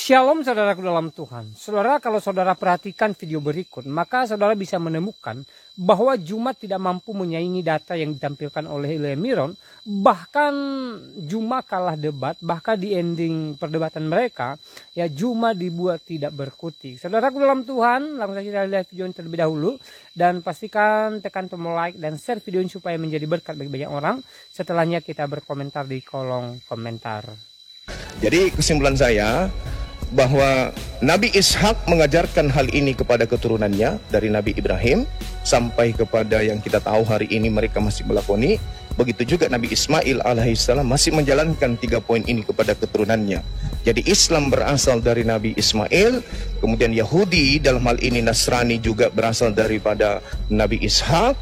Shalom saudaraku dalam Tuhan. Saudara, kalau saudara perhatikan video berikut, maka saudara bisa menemukan bahwa Jumat tidak mampu menyaingi data yang ditampilkan oleh Ilya Miron. Bahkan Jumat kalah debat, bahkan di ending perdebatan mereka, ya Jumat dibuat tidak berkutik. Saudaraku dalam Tuhan, langsung saja kita lihat video ini terlebih dahulu. Dan pastikan tekan tombol like dan share video ini supaya menjadi berkat bagi banyak orang. Setelahnya kita berkomentar di kolom komentar. Jadi kesimpulan saya, bahwa Nabi Ishak mengajarkan hal ini kepada keturunannya dari Nabi Ibrahim sampai kepada yang kita tahu hari ini mereka masih melakoni. Begitu juga Nabi Ismail alaihissalam masih menjalankan 3 poin ini kepada keturunannya. Jadi Islam berasal dari Nabi Ismail, kemudian Yahudi dalam hal ini Nasrani juga berasal daripada Nabi Ishak,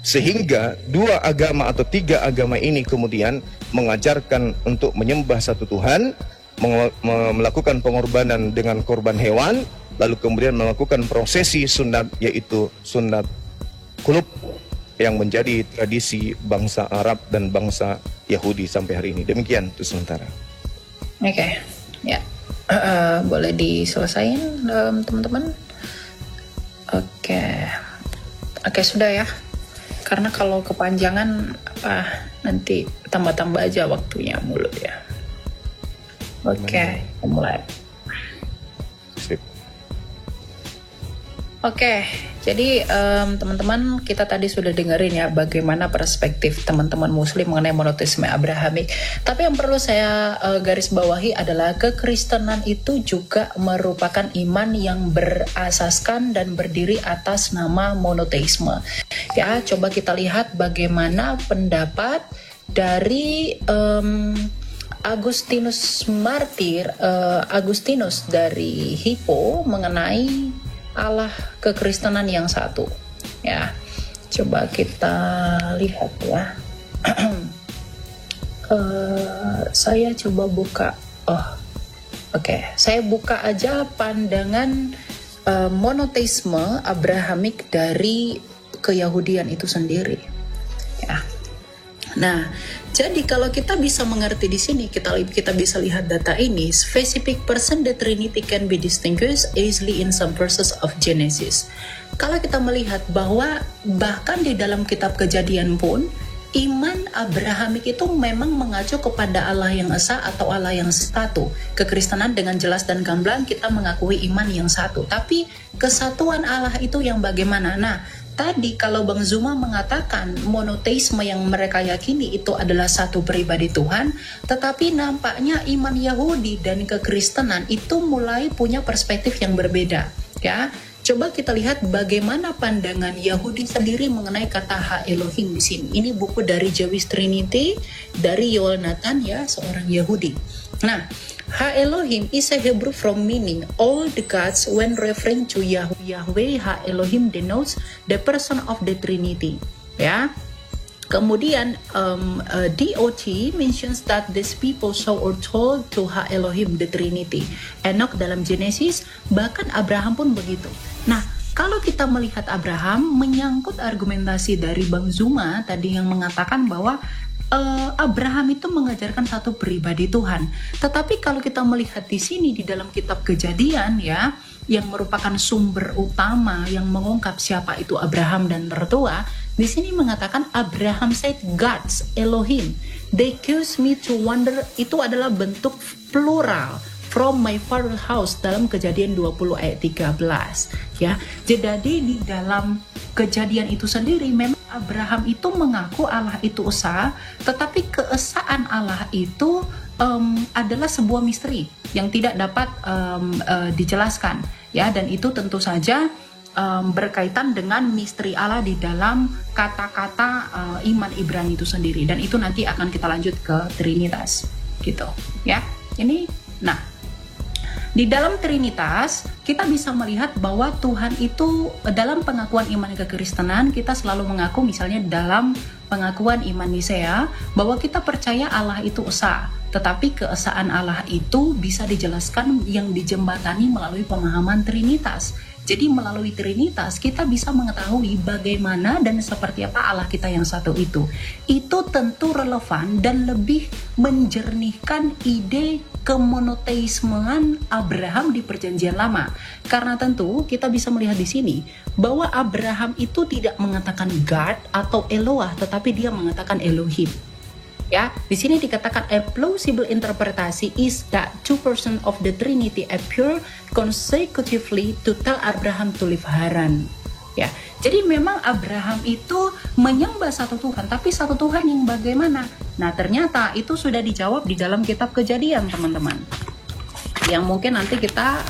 sehingga 2 agama atau 3 agama ini kemudian mengajarkan untuk menyembah satu Tuhan, melakukan pengorbanan dengan korban hewan, lalu kemudian melakukan prosesi sunat, yaitu sunat kulub yang menjadi tradisi bangsa Arab dan bangsa Yahudi sampai hari ini. Demikian untuk sementara. Oke, ya, boleh diselesain teman-teman. Oke, sudah ya. Karena kalau kepanjangan nanti tambah-tambah aja waktunya mulut ya. Oke, mulai. Sip. Oke, jadi teman-teman, kita tadi sudah dengerin ya bagaimana perspektif teman-teman muslim mengenai monoteisme Abrahamik. Tapi yang perlu saya garis bawahi adalah kekristenan itu juga merupakan iman yang berasaskan dan berdiri atas nama monoteisme. Ya, coba kita lihat bagaimana pendapat dari Agustinus Martir, Agustinus dari Hippo mengenai Allah kekristenan yang satu. Ya, coba kita lihat ya. Saya coba buka. Saya buka aja pandangan monoteisme Abrahamik dari keyahudian itu sendiri. Ya. Nah, jadi kalau kita bisa mengerti di sini, kita bisa lihat data ini. Specific person the Trinity can be distinguished easily in some verses of Genesis. Kalau kita melihat bahwa bahkan di dalam kitab Kejadian pun, iman Abrahamik itu memang mengacu kepada Allah yang esa atau Allah yang satu. Kekristenan dengan jelas dan gamblang kita mengakui iman yang satu. Tapi kesatuan Allah itu yang bagaimana? Nah, tadi kalau Bang Zuma mengatakan monoteisme yang mereka yakini itu adalah satu pribadi Tuhan, tetapi nampaknya iman Yahudi dan kekristenan itu mulai punya perspektif yang berbeda. Ya, coba kita lihat bagaimana pandangan Yahudi sendiri mengenai kata Ha Elohim di sini. Ini buku dari Jewish Trinity dari Yoel Nathan ya, seorang Yahudi. Nah, Ha Elohim is a Hebrew from meaning all the gods. When referring to Yahweh, Ha Elohim denotes the person of the Trinity. Ya. Kemudian DOT mentions that these people saw or told to Ha Elohim the Trinity. Enoch dalam Genesis, bahkan Abraham pun begitu. Nah, kalau kita melihat Abraham menyangkut argumentasi dari Bang Zuma tadi yang mengatakan bahwa Abraham itu mengajarkan satu pribadi Tuhan. Tetapi kalau kita melihat di sini di dalam kitab Kejadian ya, yang merupakan sumber utama yang mengungkap siapa itu Abraham dan mertua, di sini mengatakan Abraham said God's Elohim. They caused me to wonder, itu adalah bentuk plural from my father's house dalam Kejadian 20 ayat 13 ya. Jadi di dalam Kejadian itu sendiri memang Abraham itu mengaku Allah itu esa, tetapi keesaan Allah itu adalah sebuah misteri yang tidak dapat dijelaskan ya, dan itu tentu saja berkaitan dengan misteri Allah di dalam kata-kata iman Ibrani itu sendiri, dan itu nanti akan kita lanjut ke Trinitas gitu ya. Ini di dalam Trinitas kita bisa melihat bahwa Tuhan itu dalam pengakuan iman kekristenan kita selalu mengaku, misalnya dalam pengakuan iman Nisea, bahwa kita percaya Allah itu esa, tetapi keesaan Allah itu bisa dijelaskan yang dijembatani melalui pemahaman Trinitas. Jadi melalui Trinitas kita bisa mengetahui bagaimana dan seperti apa Allah kita yang satu itu. Itu tentu relevan dan lebih menjernihkan ide kemonoteismean Abraham di Perjanjian Lama. Karena tentu kita bisa melihat di sini bahwa Abraham itu tidak mengatakan God atau Eloah, tetapi dia mengatakan Elohim. Ya, di sini dikatakan a plausible interpretasi is that two persons of the Trinity appear consecutively to tell Abraham to leave Haran. Ya, jadi memang Abraham itu menyembah satu Tuhan, tapi satu Tuhan yang bagaimana? Nah, ternyata itu sudah dijawab di dalam kitab Kejadian, teman-teman. Yang mungkin nanti kita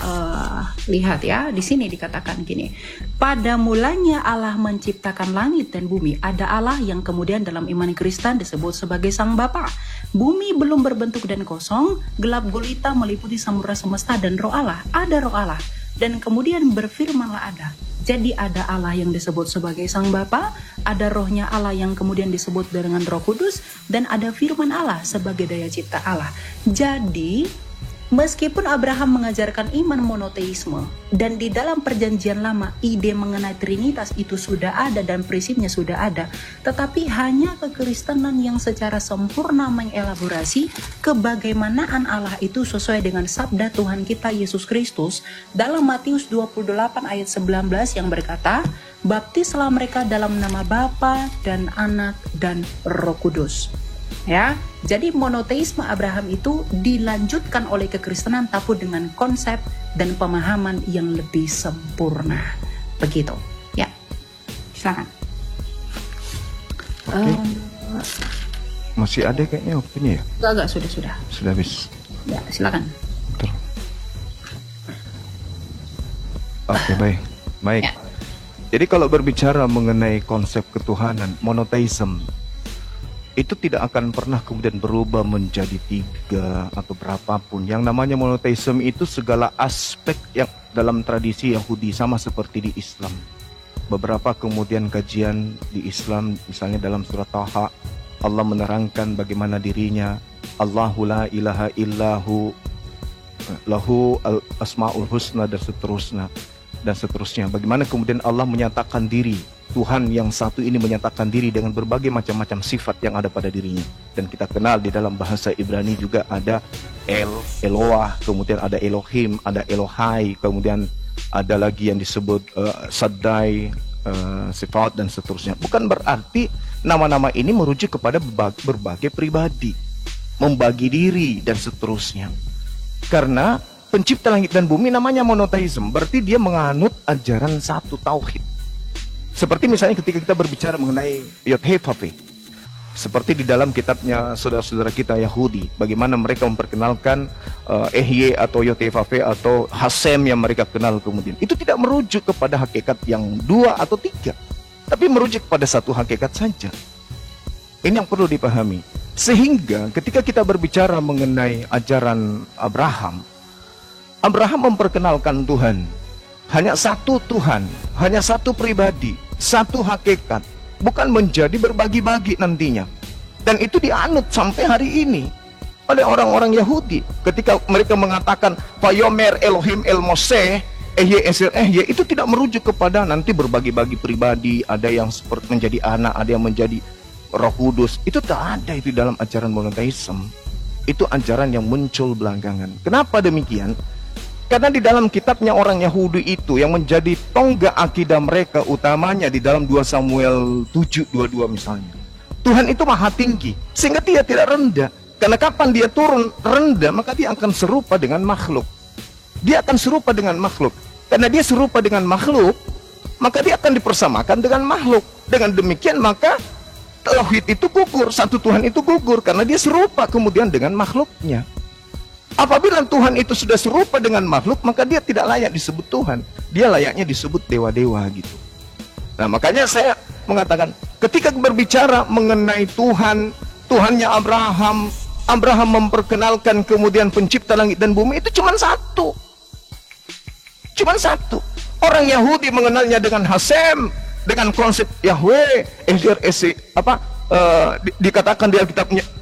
lihat ya, di sini dikatakan gini. Pada mulanya Allah menciptakan langit dan bumi. Ada Allah yang kemudian dalam iman Kristen disebut sebagai Sang Bapa. Bumi belum berbentuk dan kosong, gelap gulita meliputi samudra semesta dan roh Allah. Ada roh Allah. Dan kemudian berfirmanlah ada. Jadi ada Allah yang disebut sebagai Sang Bapa, ada rohnya Allah yang kemudian disebut dengan Roh Kudus, dan ada firman Allah sebagai daya cipta Allah. Jadi meskipun Abraham mengajarkan iman monoteisme dan di dalam Perjanjian Lama ide mengenai Trinitas itu sudah ada dan prinsipnya sudah ada, tetapi hanya kekristenan yang secara sempurna mengelaborasi kebagaimanaan Allah itu sesuai dengan sabda Tuhan kita Yesus Kristus dalam Matius 28 ayat 19 yang berkata, baptislah mereka dalam nama Bapa dan Anak dan Roh Kudus. Ya, jadi monoteisme Abraham itu dilanjutkan oleh kekristenan tapi dengan konsep dan pemahaman yang lebih sempurna. Begitu. Ya. Silakan. Masih ada kayaknya waktunya ya? Enggak, sudah. Sudah habis. Ya, silakan. Betul. Oke, baik. Ya. Jadi kalau berbicara mengenai konsep ketuhanan, monoteisme itu tidak akan pernah kemudian berubah menjadi 3 atau berapapun. Yang namanya monoteisme itu segala aspek yang dalam tradisi Yahudi sama seperti di Islam. Beberapa kemudian kajian di Islam, misalnya dalam surat Taha, Allah menerangkan bagaimana dirinya Allahu la ilaha illahu lahu al-asma'ul husna dan seterusnya. Bagaimana kemudian Allah menyatakan diri, Tuhan yang satu ini menyatakan diri dengan berbagai macam-macam sifat yang ada pada dirinya. Dan kita kenal di dalam bahasa Ibrani juga ada Eloah, kemudian ada Elohim, ada Elohai, kemudian ada lagi yang disebut Shaddai, sifat dan seterusnya. Bukan berarti nama-nama ini merujuk kepada berbagai pribadi, membagi diri dan seterusnya. Karena pencipta langit dan bumi namanya monoteisme, berarti dia menganut ajaran satu tauhid. Seperti misalnya ketika kita berbicara mengenai Yod-Heh-Vav-Heh, seperti di dalam kitabnya saudara-saudara kita Yahudi, bagaimana mereka memperkenalkan Ehye atau Yod-Heh-Vav-Heh atau Hasem yang mereka kenal kemudian. Itu tidak merujuk kepada hakikat yang 2 atau 3, tapi merujuk pada satu hakikat saja. Ini yang perlu dipahami. Sehingga ketika kita berbicara mengenai ajaran Abraham memperkenalkan Tuhan. Hanya satu Tuhan, hanya satu pribadi, satu hakikat, bukan menjadi berbagi-bagi nantinya. Dan itu dianut sampai hari ini oleh orang-orang Yahudi. Ketika mereka mengatakan Vayomer Elohim El Moshe, Ehye Esir Ehye, itu tidak merujuk kepada nanti berbagi-bagi pribadi, ada yang seperti menjadi anak, ada yang menjadi Roh Kudus. Itu tak ada itu dalam ajaran monoteisme. Itu ajaran yang muncul belakangan. Kenapa demikian? Karena di dalam kitabnya orang Yahudi itu yang menjadi tonggak akidah mereka utamanya di dalam 2 Samuel 7:22 misalnya. Tuhan itu maha tinggi sehingga dia tidak rendah. Karena kapan dia turun rendah maka dia akan serupa dengan makhluk. Dia akan serupa dengan makhluk. Karena dia serupa dengan makhluk, maka dia akan dipersamakan dengan makhluk. Dengan demikian maka tauhid itu gugur, satu Tuhan itu gugur karena dia serupa kemudian dengan makhluknya. Apabila Tuhan itu sudah serupa dengan makhluk, maka dia tidak layak disebut Tuhan. Dia layaknya disebut dewa-dewa gitu. Nah, makanya saya mengatakan, ketika berbicara mengenai Tuhan, Tuhannya Abraham memperkenalkan kemudian pencipta langit dan bumi, itu cuma satu. Cuma satu. Orang Yahudi mengenalnya dengan Hasem, dengan konsep Yahweh, dikatakan di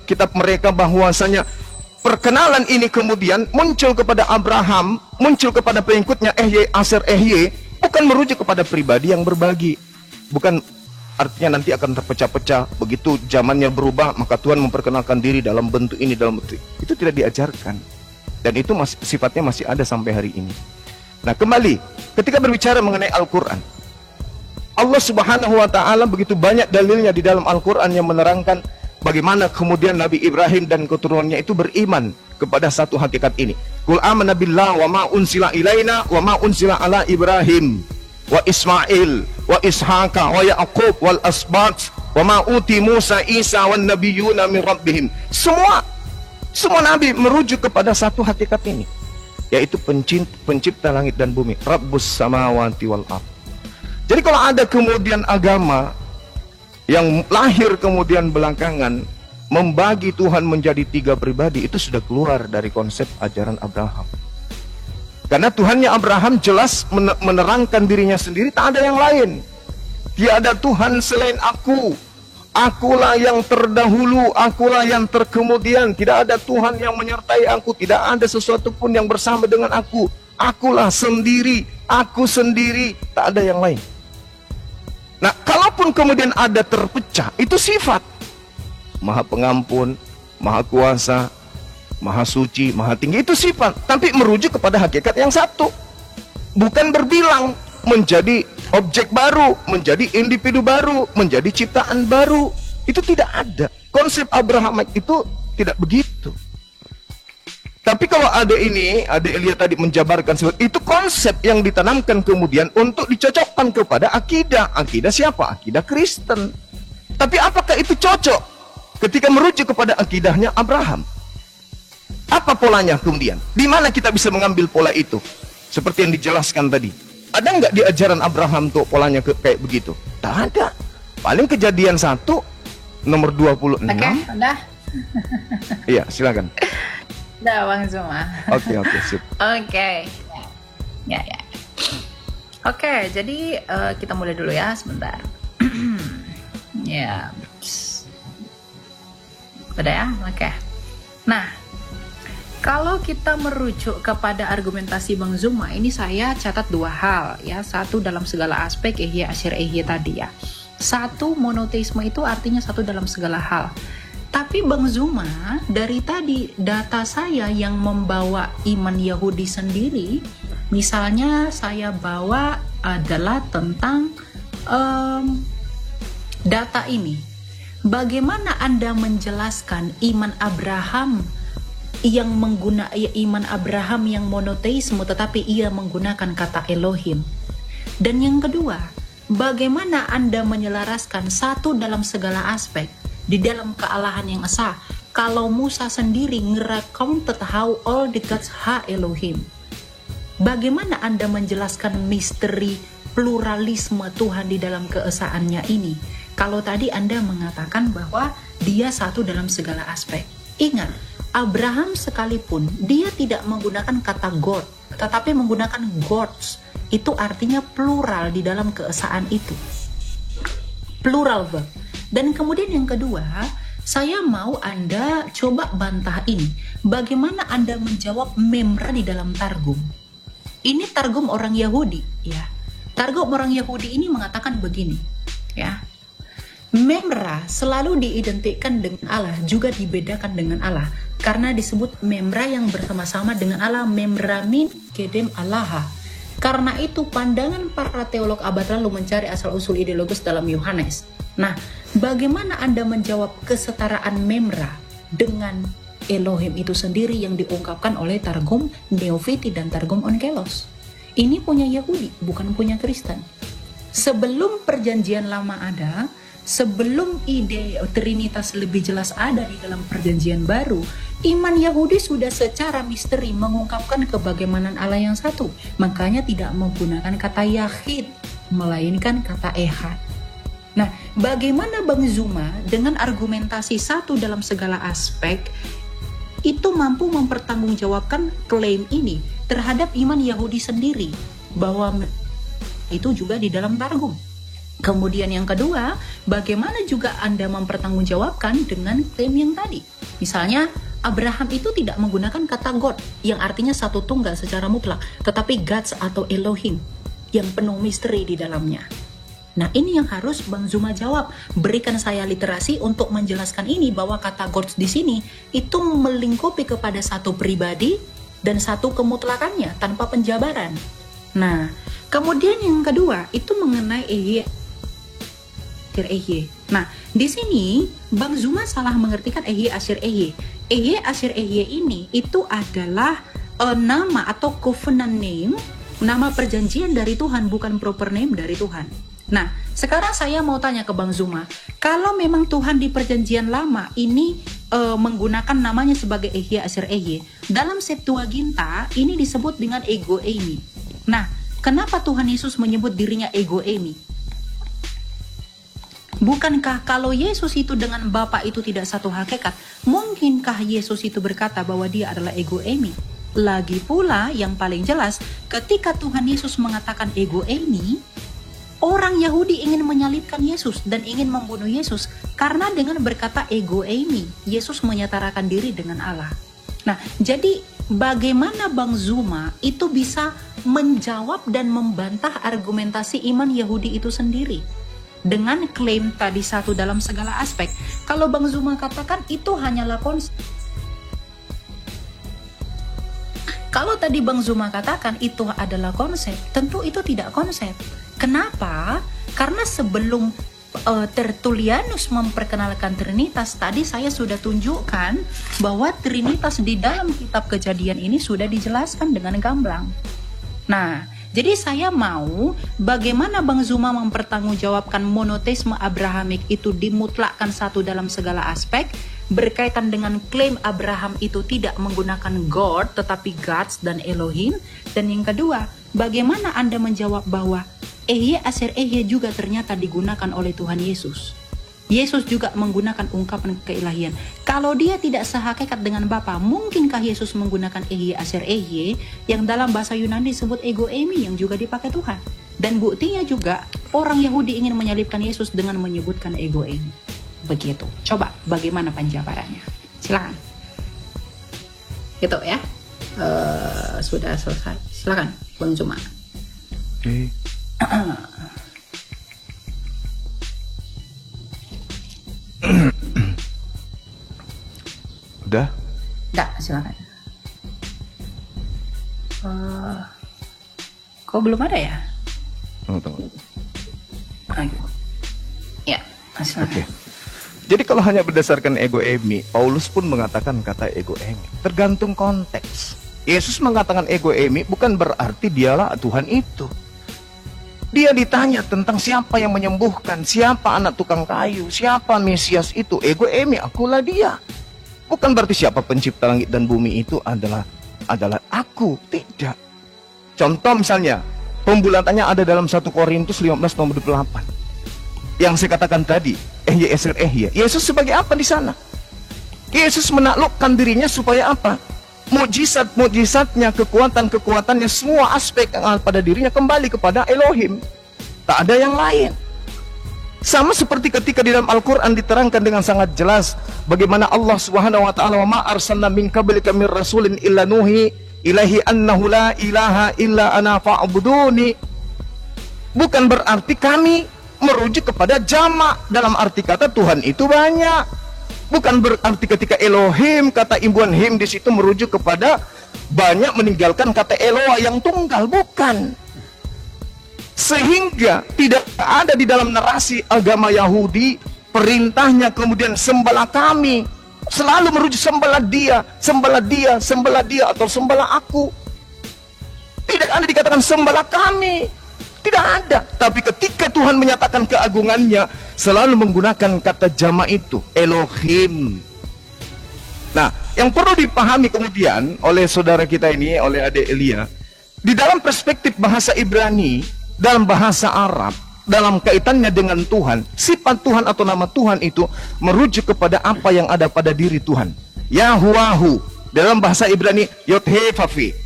kitab mereka bahwasanya perkenalan ini kemudian muncul kepada Abraham, muncul kepada pengikutnya Ehye, Aser Ehye, bukan merujuk kepada pribadi yang berbagi. Bukan artinya nanti akan terpecah-pecah. Begitu zamannya berubah, maka Tuhan memperkenalkan diri dalam bentuk ini, dalam bentuk itu tidak diajarkan. Dan itu sifatnya masih ada sampai hari ini. Nah, kembali ketika berbicara mengenai Al-Quran, Allah Subhanahu wa Ta'ala begitu banyak dalilnya di dalam Al-Quran yang menerangkan bagaimana kemudian Nabi Ibrahim dan keturunannya itu beriman kepada satu hakikat ini. Qul amanna billah wa ma unsila ilaina wa ma unsila ala Ibrahim wa Ismail wa Ishaqa wa Yaqub wal asbat wa ma uti Musa Isa wan nabiyyuna min rabbihim. Semua nabi merujuk kepada satu hakikat ini, yaitu pencipta langit dan bumi, Rabbus samawati wal ardh. Jadi kalau ada kemudian agama yang lahir kemudian belakangan membagi Tuhan menjadi 3 pribadi, itu sudah keluar dari konsep ajaran Abraham. Karena Tuhannya Abraham jelas menerangkan dirinya sendiri, tak ada yang lain. Tiada Tuhan selain aku. Akulah yang terdahulu, akulah yang terkemudian. Tidak ada Tuhan yang menyertai aku, tidak ada sesuatu pun yang bersama dengan aku. Akulah sendiri, aku sendiri, tak ada yang lain. Nah, kalaupun kemudian ada terpecah, itu sifat. Maha pengampun, maha kuasa, maha suci, maha tinggi, itu sifat. Tapi merujuk kepada hakikat yang satu. Bukan berbilang menjadi objek baru, menjadi individu baru, menjadi ciptaan baru. Itu tidak ada. Konsep Abrahamic itu tidak begitu. Tapi kalau ada ini, ada Elia tadi menjabarkan seperti itu, konsep yang ditanamkan kemudian untuk dicocokkan kepada akidah. Akidah siapa? Akidah Kristen. Tapi apakah itu cocok ketika merujuk kepada akidahnya Abraham? Apa polanya kemudian? Di mana kita bisa mengambil pola itu? Seperti yang dijelaskan tadi. Ada nggak di ajaran Abraham tuh polanya kayak begitu? Tak ada. Paling Kejadian 1 nomor 26. Oke, udah. Iya, silakan. Udah, Bang Zuma. Oke, sip. Oke. Ya. Oke, jadi kita mulai dulu ya, sebentar. Ya. Udah ya? Oke. Nah, kalau kita merujuk kepada argumentasi Bang Zuma, ini saya catat 2 hal ya. Satu, dalam segala aspek ihya asyir ihya tadi ya. Satu, monoteisme itu artinya satu dalam segala hal. Tapi Bang Zuma, dari tadi data saya yang membawa iman Yahudi sendiri, misalnya saya bawa adalah tentang data ini. Bagaimana Anda menjelaskan iman Abraham yang iman Abraham yang monoteisme tetapi ia menggunakan kata Elohim? Dan yang kedua, bagaimana Anda menyelaraskan satu dalam segala aspek di dalam kealahan yang esa kalau Musa sendiri nge-recounted how all the gods ha Elohim? Bagaimana Anda menjelaskan misteri pluralisme Tuhan di dalam keesaannya ini kalau tadi Anda mengatakan bahwa dia satu dalam segala aspek? Ingat, Abraham sekalipun dia tidak menggunakan kata God tetapi menggunakan gods. Itu artinya plural di dalam keesaan itu, plural verb. Dan kemudian yang kedua, saya mau Anda coba bantah ini. Bagaimana Anda menjawab memra di dalam Targum? Ini Targum orang Yahudi, ya. Targum orang Yahudi ini mengatakan begini, ya. Memra selalu diidentikan dengan Allah, juga dibedakan dengan Allah. Karena disebut memra yang bersama-sama dengan Allah, memra min kedem Allah. Karena itu pandangan para teolog abad lalu mencari asal-usul ideologis dalam Yohanes. Nah, bagaimana Anda menjawab kesetaraan memra dengan Elohim itu sendiri yang diungkapkan oleh Targum Neofiti dan Targum Onkelos? Ini punya Yahudi, bukan punya Kristen. Sebelum perjanjian lama ada, sebelum ide Trinitas lebih jelas ada di dalam perjanjian baru, iman Yahudi sudah secara misteri mengungkapkan kebagaimanan Allah yang satu. Makanya tidak menggunakan kata Yahid, melainkan kata Ehad. Nah, bagaimana Bang Zuma dengan argumentasi satu dalam segala aspek itu mampu mempertanggungjawabkan klaim ini terhadap iman Yahudi sendiri bahwa itu juga di dalam Targum? Kemudian yang kedua, bagaimana juga Anda mempertanggungjawabkan dengan klaim yang tadi? Misalnya, Abraham itu tidak menggunakan kata God yang artinya satu tunggal secara mutlak, tetapi gods atau Elohim yang penuh misteri di dalamnya. Nah, ini yang harus Bang Zuma jawab. Berikan saya literasi untuk menjelaskan ini, bahwa kata gods di sini itu melingkupi kepada satu pribadi dan satu kemutlakannya tanpa penjabaran. Nah, kemudian yang kedua itu mengenai Ehye. Nah, di sini Bang Zuma salah mengertikan Ehye Asir Ehye. Ehye Asir Ehye ini itu adalah nama atau covenant name, nama perjanjian dari Tuhan, bukan proper name dari Tuhan. Nah, sekarang saya mau tanya ke Bang Zuma, kalau memang Tuhan di perjanjian lama ini menggunakan namanya sebagai Ehye Asir Ehye, dalam Septuaginta ini disebut dengan Ego Eimi. Nah, kenapa Tuhan Yesus menyebut dirinya Ego Eimi? Bukankah kalau Yesus itu dengan Bapa itu tidak satu hakikat, mungkinkah Yesus itu berkata bahwa dia adalah Ego Eimi? Lagi pula yang paling jelas, ketika Tuhan Yesus mengatakan Ego Eimi, orang Yahudi ingin menyalibkan Yesus dan ingin membunuh Yesus, karena dengan berkata Ego Eimi, Yesus menyetarakan diri dengan Allah. Nah, jadi bagaimana Bang Zuma itu bisa menjawab dan membantah argumentasi iman Yahudi itu sendiri dengan klaim tadi satu dalam segala aspek? Kalau Bang Zuma katakan itu hanyalah konsep. Kalau tadi Bang Zuma katakan itu adalah konsep, tentu itu tidak konsep. Kenapa? Karena sebelum Tertullianus memperkenalkan Trinitas, tadi saya sudah tunjukkan bahwa Trinitas di dalam kitab Kejadian ini sudah dijelaskan dengan gamblang. Nah, jadi saya mau bagaimana Bang Zuma mempertanggungjawabkan monoteisme Abrahamik itu dimutlakkan satu dalam segala aspek, berkaitan dengan klaim Abraham itu tidak menggunakan God tetapi gods dan Elohim. Dan yang kedua, bagaimana Anda menjawab bahwa Ehye Asir Ehye juga ternyata digunakan oleh Tuhan Yesus. Yesus juga menggunakan ungkapan keilahian. Kalau dia tidak sehakikat dengan Bapa, mungkinkah Yesus menggunakan Ehye Asir Ehye yang dalam bahasa Yunani disebut Ego Eimi yang juga dipakai Tuhan? Dan buktinya juga orang Yahudi ingin menyalibkan Yesus dengan menyebutkan Ego Eimi. Begitu. Coba bagaimana penjabarannya? Silakan. Gitu ya. Sudah selesai. Silakan Bang Zuma. Oke. Udah? Enggak, silakan. Kok belum ada ya? Tunggu. Ya, silakan. Oke. Jadi kalau hanya berdasarkan ego eimi, Paulus pun mengatakan kata ego eimi. Tergantung konteks. Yesus mengatakan ego eimi bukan berarti dialah Tuhan itu. Dia ditanya tentang siapa yang menyembuhkan, siapa anak tukang kayu, siapa Mesias itu. Ego eimi, akulah dia. Bukan berarti siapa pencipta langit dan bumi itu adalah aku. Tidak. Contoh misalnya, pembulatannya ada dalam 1 Korintus 15 nomor 28. Yang saya katakan tadi, Ehye Asir Ehye. Yesus sebagai apa di sana? Yesus menaklukkan dirinya supaya apa? Mukjizat-mukjizatnya, kekuatan-kekuatannya, semua aspek yang ada pada dirinya kembali kepada Elohim. Tak ada yang lain. Sama seperti ketika di dalam Al-Quran diterangkan dengan sangat jelas bagaimana Allah Subhanahu wa ta'ala, wa ma arsalna min qablika mir rasulin illa nuhi ilaihi annahu la ilaha illa ana fa'buduni. Bukan berarti kami merujuk kepada jamak, dalam arti kata Tuhan itu banyak. Bukan berarti ketika Elohim, kata imbuhan him di situ merujuk kepada banyak, meninggalkan kata Eloah yang tunggal, bukan. Sehingga tidak ada di dalam narasi agama Yahudi perintahnya kemudian sembahlah kami, selalu merujuk sembahlah dia, sembahlah dia, sembahlah dia, atau sembahlah aku. Tidak ada dikatakan sembahlah kami. Tidak ada. Tapi ketika Tuhan menyatakan keagungannya, selalu menggunakan kata jamak itu, Elohim. Nah, yang perlu dipahami kemudian oleh saudara kita ini, oleh adik Elia, di dalam perspektif bahasa Ibrani, dalam bahasa Arab, dalam kaitannya dengan Tuhan, sifat Tuhan atau nama Tuhan itu merujuk kepada apa yang ada pada diri Tuhan. Yahuwahu, dalam bahasa Ibrani, Yodhefafi.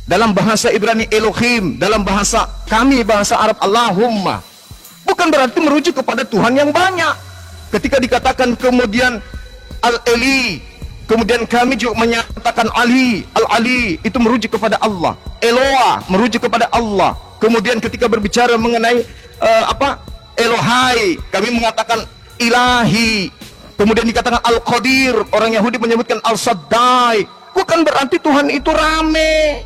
Dalam bahasa Ibrani Elohim, dalam bahasa kami bahasa Arab Allahumma. Bukan berarti merujuk kepada Tuhan yang banyak. Ketika dikatakan kemudian Al-Eli, kemudian kami juga menyatakan Ali, Al-Ali, itu merujuk kepada Allah. Eloah merujuk kepada Allah. Kemudian ketika berbicara mengenai Elohai, kami mengatakan ilahi. Kemudian dikatakan Al-Qadir, orang Yahudi menyebutkan Al-Shaddai. Bukan berarti Tuhan itu rame.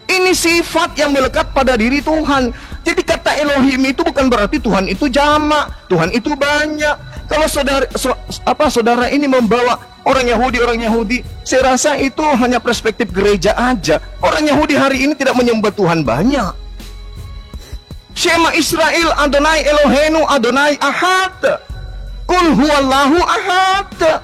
Ini sifat yang melekat pada diri Tuhan. Jadi kata Elohim itu bukan berarti Tuhan itu jamak, Tuhan itu banyak. Kalau saudara ini membawa orang Yahudi, saya rasa itu hanya perspektif gereja aja. Orang Yahudi hari ini tidak menyembah Tuhan banyak. Shema Israel, Adonai Eloheinu, Adonai Ahad. Kul huwallahu ahad.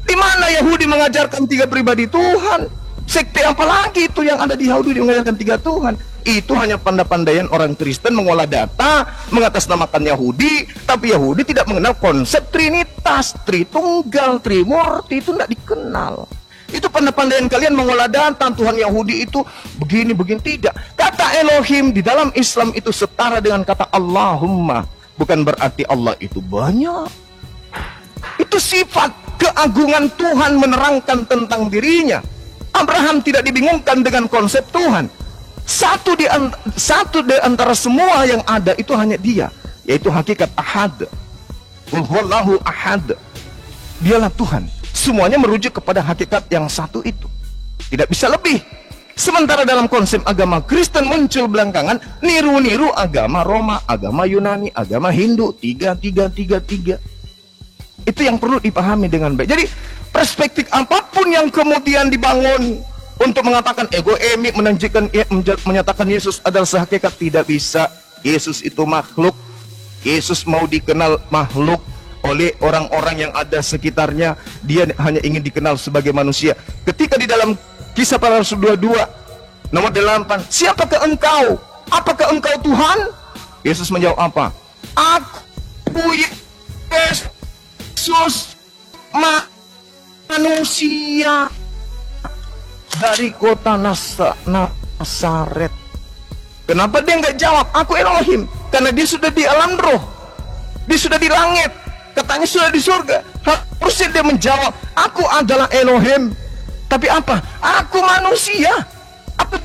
Di mana Yahudi mengajarkan 3 pribadi Tuhan? Sekte apa lagi itu yang ada di Yahudi mengajarkan 3 Tuhan? Itu hanya pandai-pandaian orang Kristen mengolah data, mengatasnamakan Yahudi, tapi Yahudi tidak mengenal konsep Trinitas, Tritunggal, Trimurti, itu tidak dikenal. Itu pandai-pandaian kalian mengolah data, Tuhan Yahudi itu begini, tidak. Kata Elohim di dalam Islam itu setara dengan kata Allahumma. Bukan berarti Allah itu banyak. Itu sifat keagungan Tuhan menerangkan tentang dirinya. Abraham tidak dibingungkan dengan konsep Tuhan. Satu di antara semua yang ada itu hanya Dia, yaitu hakikat ahad. Wallahu ahad. Dialah Tuhan. Semuanya merujuk kepada hakikat yang satu itu. Tidak bisa lebih. Sementara dalam konsep agama Kristen muncul belakangan niru-niru agama Roma, agama Yunani, agama Hindu, 3. Itu yang perlu dipahami dengan baik. Jadi perspektif apapun yang kemudian dibangun untuk mengatakan ego emi, menyatakan Yesus adalah sehakikat, tidak bisa. Yesus itu makhluk. Yesus mau dikenal makhluk oleh orang-orang yang ada sekitarnya. Dia hanya ingin dikenal sebagai manusia. Ketika di dalam Kisah Para Rasul 22 nomor 8, siapakah engkau? Apakah engkau Tuhan? Yesus menjawab apa? Aku Yesus manusia dari kota Nasaret. Kenapa dia nggak jawab aku Elohim? Karena dia sudah di alam roh, dia sudah di langit, katanya sudah di surga. Harusnya dia menjawab aku adalah Elohim. Tapi apa? Aku manusia. Apa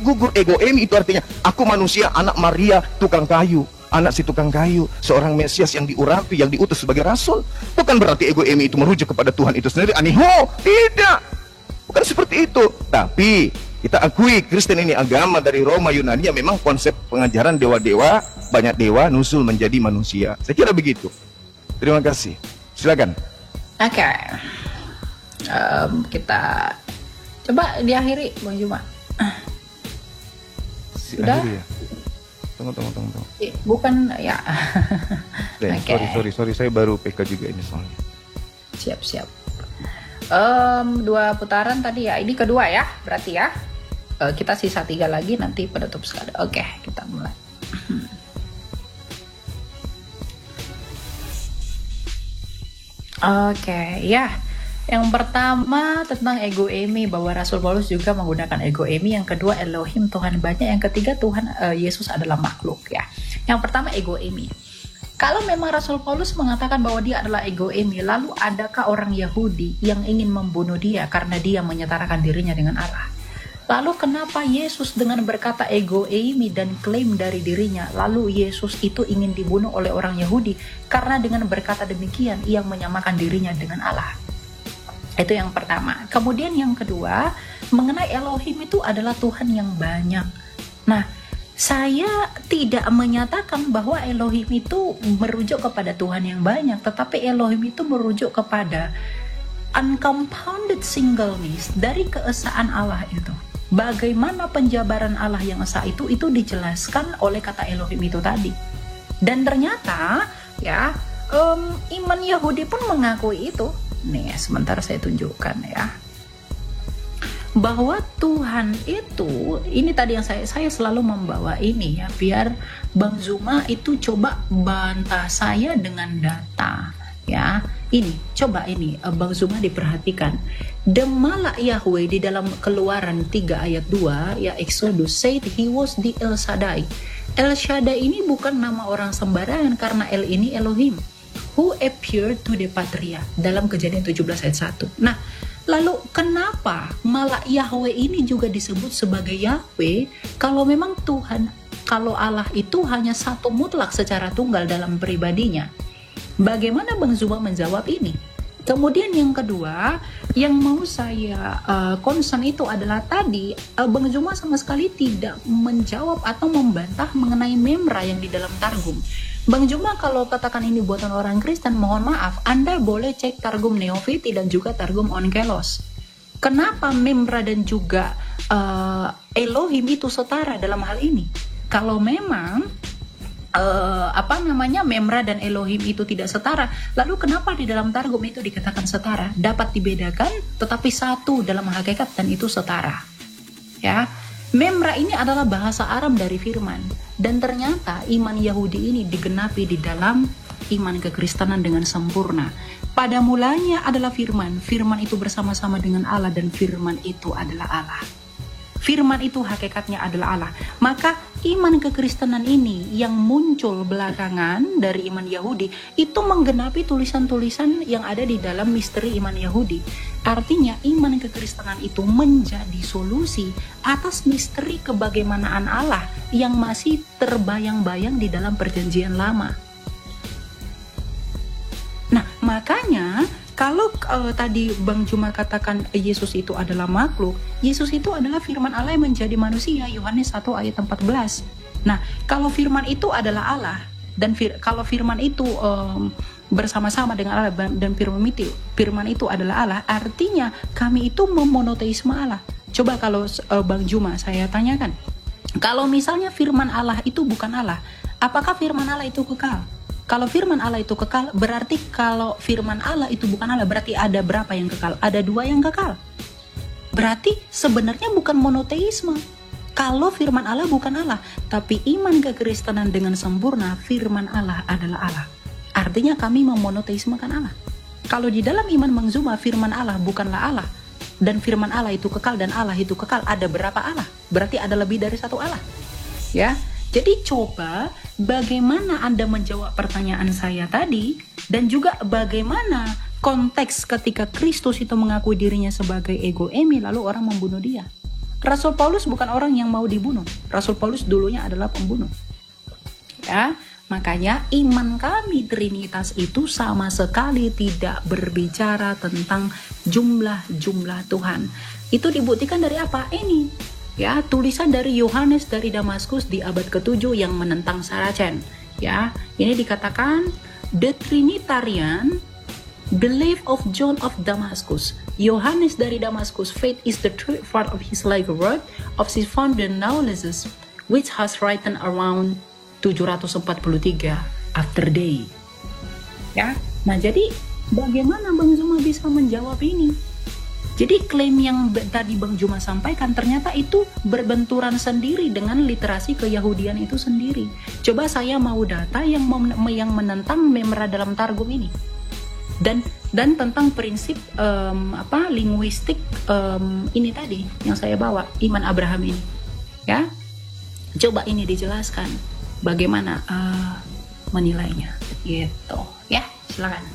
gugur ego emi itu artinya aku manusia, anak Maria tukang kayu, anak si tukang kayu, seorang Mesias yang diurapi, yang diutus sebagai rasul. Bukan berarti ego emi itu merujuk kepada Tuhan itu sendiri. Aniho, tidak. Bukan seperti itu. Tapi kita akui Kristen ini agama dari Roma Yunani yang memang konsep pengajaran dewa-dewa, banyak dewa nusul menjadi manusia. Saya kira begitu. Terima kasih. Silakan. Oke. Kita coba diakhiri Bang Juma. Sudah? Ya? Tunggu. Bukan ya. Sorry, saya baru PK juga ini soalnya. Siap. 2 putaran tadi ya. Ini kedua ya, berarti ya. Kita sisa 3 lagi nanti penutup sekali. Oke, kita mulai. Oke, ya. Yang pertama tentang ego emi, bahwa Rasul Paulus juga menggunakan ego emi. Yang kedua Elohim, Tuhan banyak. Yang ketiga Tuhan Yesus adalah makhluk ya. Yang pertama ego emi. Kalau memang Rasul Paulus mengatakan bahwa dia adalah ego emi, lalu adakah orang Yahudi yang ingin membunuh dia karena dia menyetarakan dirinya dengan Allah? Lalu kenapa Yesus dengan berkata ego emi dan klaim dari dirinya, lalu Yesus itu ingin dibunuh oleh orang Yahudi karena dengan berkata demikian ia menyamakan dirinya dengan Allah? Itu yang pertama. Kemudian yang kedua, mengenai Elohim itu adalah Tuhan yang banyak. Nah, saya tidak menyatakan bahwa Elohim itu merujuk kepada Tuhan yang banyak, tetapi Elohim itu merujuk kepada uncompounded singleness dari keesaan Allah itu. Bagaimana penjabaran Allah yang esa itu dijelaskan oleh kata Elohim itu tadi. Dan ternyata ya, iman Yahudi pun mengakui itu. Nih, sebentar saya tunjukkan ya. Bahwa Tuhan itu, ini tadi yang saya selalu membawa ini ya, biar Bang Zuma itu coba bantah saya dengan data ya. Ini, coba ini Bang Zuma diperhatikan. The Malak Yahweh di dalam Keluaran 3 ayat 2 ya, Exodus said he was the El Shaddai. El Shaddai ini bukan nama orang sembarangan, karena El ini Elohim who appeared to the Patria dalam Kejadian 17 ayat 1. Nah, lalu kenapa Malak Yahweh ini juga disebut sebagai Yahweh kalau memang Tuhan kalau Allah itu hanya satu mutlak secara tunggal dalam pribadinya. Bagaimana Bang Zuma menjawab ini? Kemudian yang kedua, yang mau saya concern itu adalah tadi Bang Zuma sama sekali tidak menjawab atau membantah mengenai memra yang di dalam Targum. Bang Zuma kalau katakan ini buatan orang Kristen, mohon maaf, Anda boleh cek Targum Neofiti dan juga Targum Onkelos. Kenapa memra dan juga Elohim itu setara dalam hal ini? Kalau memang memra dan Elohim itu tidak setara, lalu kenapa di dalam Targum itu dikatakan setara? Dapat dibedakan, tetapi satu dalam hakikat dan itu setara. Ya, memra ini adalah bahasa Aram dari firman, dan ternyata iman Yahudi ini digenapi di dalam iman kekristenan dengan sempurna. Pada mulanya adalah firman, firman itu bersama-sama dengan Allah dan firman itu adalah Allah. Firman itu hakikatnya adalah Allah. Maka iman kekristenan ini yang muncul belakangan dari iman Yahudi itu menggenapi tulisan-tulisan yang ada di dalam misteri iman Yahudi. Artinya iman kekristenan itu menjadi solusi atas misteri kebagaimanaan Allah yang masih terbayang-bayang di dalam perjanjian lama. Nah, makanya kalau tadi Bang Zuma katakan Yesus itu adalah makhluk, Yesus itu adalah firman Allah yang menjadi manusia, Yohanes 1 ayat 14. Nah, kalau firman itu adalah Allah, dan kalau firman itu bersama-sama dengan Allah dan firman itu adalah Allah, artinya kami itu memonoteisme Allah. Coba kalau Bang Zuma saya tanyakan, kalau misalnya firman Allah itu bukan Allah, apakah firman Allah itu kekal? Kalau firman Allah itu kekal, berarti kalau firman Allah itu bukan Allah, berarti ada berapa yang kekal? Ada 2 yang kekal. Berarti sebenarnya bukan monoteisme. Kalau firman Allah bukan Allah, tapi iman kekristenan dengan sempurna, firman Allah adalah Allah. Artinya kami memonoteismekan Allah. Kalau di dalam iman Bang Zuma, firman Allah bukanlah Allah, dan firman Allah itu kekal dan Allah itu kekal, ada berapa Allah? Berarti ada lebih dari 1 Allah. Ya. Jadi coba bagaimana Anda menjawab pertanyaan saya tadi, dan juga bagaimana konteks ketika Kristus itu mengakui dirinya sebagai ego emi lalu orang membunuh dia. Rasul Paulus bukan orang yang mau dibunuh. Rasul Paulus dulunya adalah pembunuh. Ya, makanya iman kami Trinitas itu sama sekali tidak berbicara tentang jumlah-jumlah Tuhan. Itu dibuktikan dari apa? Ini. Ya, tulisan dari Yohanes dari Damaskus di abad ke-7 yang menentang Saracen. Ya, ini dikatakan the Trinitarian belief of John of Damascus. Yohanes dari Damaskus, faith is the true part of his life work of his founder knowledge, which has written around 743 after day. Ya, nah jadi bagaimana Bang Zuma bisa menjawab ini? Jadi klaim yang tadi Bang Zuma sampaikan ternyata itu berbenturan sendiri dengan literasi keyahudian itu sendiri. Coba saya mau data yang menentang memra dalam Targum ini. Dan tentang prinsip linguistik ini tadi yang saya bawa, iman Abraham ini. Ya. Coba ini dijelaskan bagaimana menilainya gitu. Ya, silakan.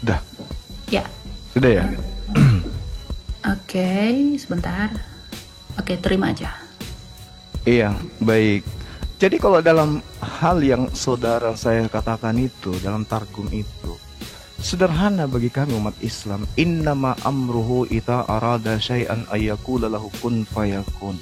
Dah. Ya. Sudah ya? Oke, sebentar. Oke, terima aja. Iya, baik. Jadi kalau dalam hal yang saudara saya katakan itu, dalam Targum itu, sederhana bagi kami umat Islam. Innama amruhu ita arada syai'an ayyakula lahu kun fayakun.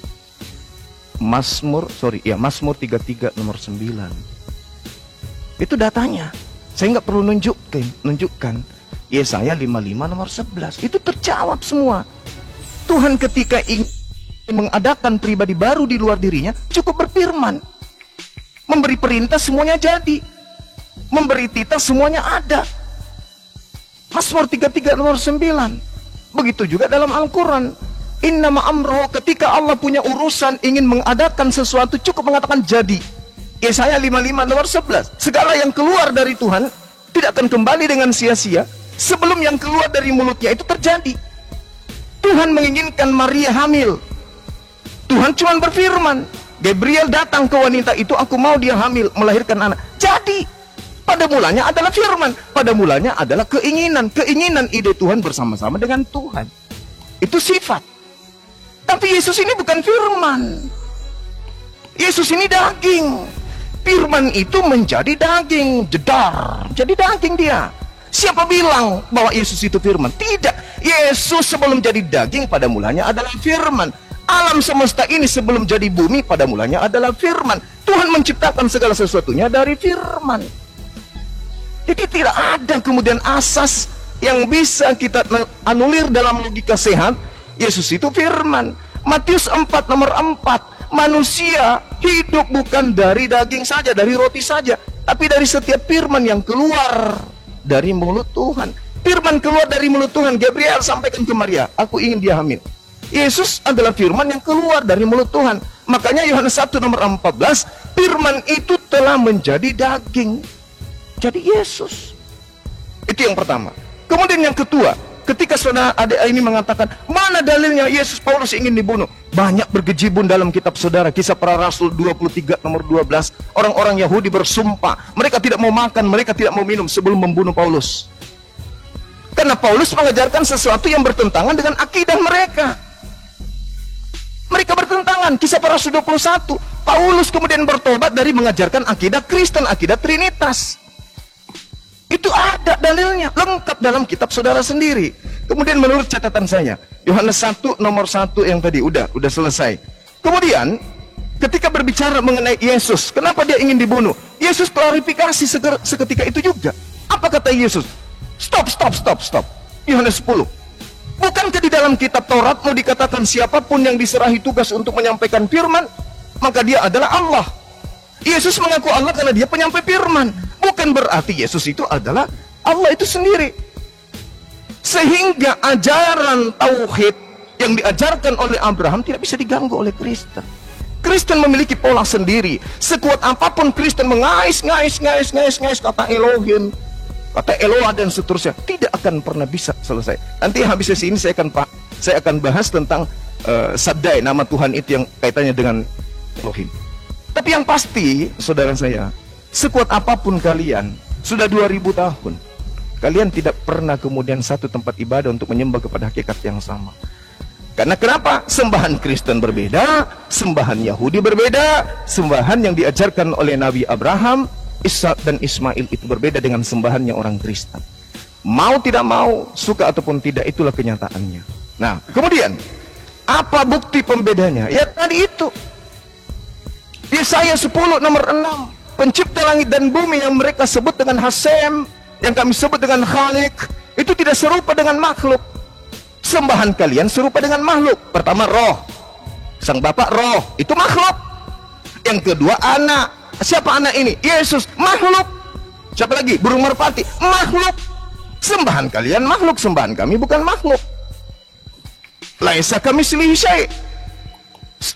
Mazmur 33 nomor 9. Itu datanya. Saya nggak perlu nunjukkan. Yesaya 55 nomor 11. Itu terjawab semua. Tuhan ketika ingin mengadakan pribadi baru di luar dirinya, cukup berfirman. Memberi perintah semuanya jadi. Memberi titah semuanya ada. Mazmur 33 nomor 9. Begitu juga dalam Al-Quran. Innama amroh, ketika Allah punya urusan ingin mengadakan sesuatu, cukup mengatakan jadi. Yesaya 55 nomor 11. Segala yang keluar dari Tuhan tidak akan kembali dengan sia-sia sebelum yang keluar dari mulutnya itu terjadi. Tuhan menginginkan Maria hamil. Tuhan cuma berfirman. Gabriel datang ke wanita itu, aku mau dia hamil, melahirkan anak. Jadi, pada mulanya adalah firman. Pada mulanya adalah keinginan. Keinginan ide Tuhan bersama-sama dengan Tuhan. Itu sifat. Tapi Yesus ini bukan firman. Yesus ini daging. Firman itu menjadi daging, jedar, jadi daging dia. Siapa bilang bahwa Yesus itu firman? Tidak. Yesus sebelum jadi daging pada mulanya adalah firman. Alam semesta ini sebelum jadi bumi pada mulanya adalah firman. Tuhan menciptakan segala sesuatunya dari firman. Jadi tidak ada kemudian asas yang bisa kita anulir dalam logika sehat. Yesus itu firman. Matius 4 nomor 4. Manusia hidup bukan dari daging saja, dari roti saja, tapi dari setiap firman yang keluar dari mulut Tuhan. Firman keluar dari mulut Tuhan. Gabriel sampaikan ke Maria, aku ingin dia hamil. Yesus adalah firman yang keluar dari mulut Tuhan. Makanya Yohanes 1 nomor 14, firman itu telah menjadi daging. Jadi Yesus. Itu yang pertama. Kemudian yang kedua, ketika saudara adik ini mengatakan, mana dalilnya Yesus Paulus ingin dibunuh? Banyak bergejibun dalam kitab saudara. Kisah Para Rasul 23 nomor 12. Orang-orang Yahudi bersumpah, mereka tidak mau makan, mereka tidak mau minum sebelum membunuh Paulus. Karena Paulus mengajarkan sesuatu yang bertentangan dengan akidah mereka. Mereka bertentangan. Kisah Para Rasul 21. Paulus kemudian bertobat dari mengajarkan akidah Kristen, akidah Trinitas. Itu ada dalilnya, lengkap dalam kitab saudara sendiri. Kemudian menurut catatan saya, Yohanes 1 nomor 1 yang tadi udah selesai. Kemudian ketika berbicara mengenai Yesus, kenapa dia ingin dibunuh? Yesus klarifikasi seketika itu juga. Apa kata Yesus? Stop. Yohanes 10. Bukankah di dalam kitab Taurat mau dikatakan siapapun yang diserahi tugas untuk menyampaikan firman, maka dia adalah Allah. Yesus mengaku Allah karena dia penyampai firman. Bukan berarti Yesus itu adalah Allah itu sendiri. Sehingga ajaran tauhid yang diajarkan oleh Abraham tidak bisa diganggu oleh Kristen. Kristen memiliki pola sendiri. Sekuat apapun Kristen mengais kata Elohim, kata Eloah dan seterusnya, tidak akan pernah bisa selesai. Nanti habis sesi ini saya akan bahas tentang Sabdai, nama Tuhan itu yang kaitannya dengan Elohim. Tapi yang pasti, saudara saya, sekuat apapun kalian, sudah 2000 tahun, kalian tidak pernah kemudian satu tempat ibadah untuk menyembah kepada hakikat yang sama. Karena kenapa? Sembahan Kristen berbeda, sembahan Yahudi berbeda, sembahan yang diajarkan oleh Nabi Abraham, Ishak dan Ismail itu berbeda dengan sembahannya orang Kristen. Mau tidak mau, suka ataupun tidak, itulah kenyataannya. Nah, kemudian, apa bukti pembedanya? Ya tadi itu. Yesaya 10 nomor 6. Pencipta langit dan bumi yang mereka sebut dengan Hasem, yang kami sebut dengan Khalik, itu tidak serupa dengan makhluk. Sembahan kalian serupa dengan makhluk. Pertama roh, sang bapak roh, itu makhluk. Yang kedua anak. Siapa anak ini? Yesus, makhluk. Siapa lagi? Burung merpati, makhluk. Sembahan kalian makhluk, sembahan kami bukan makhluk. Laisa kamitslihi syai'.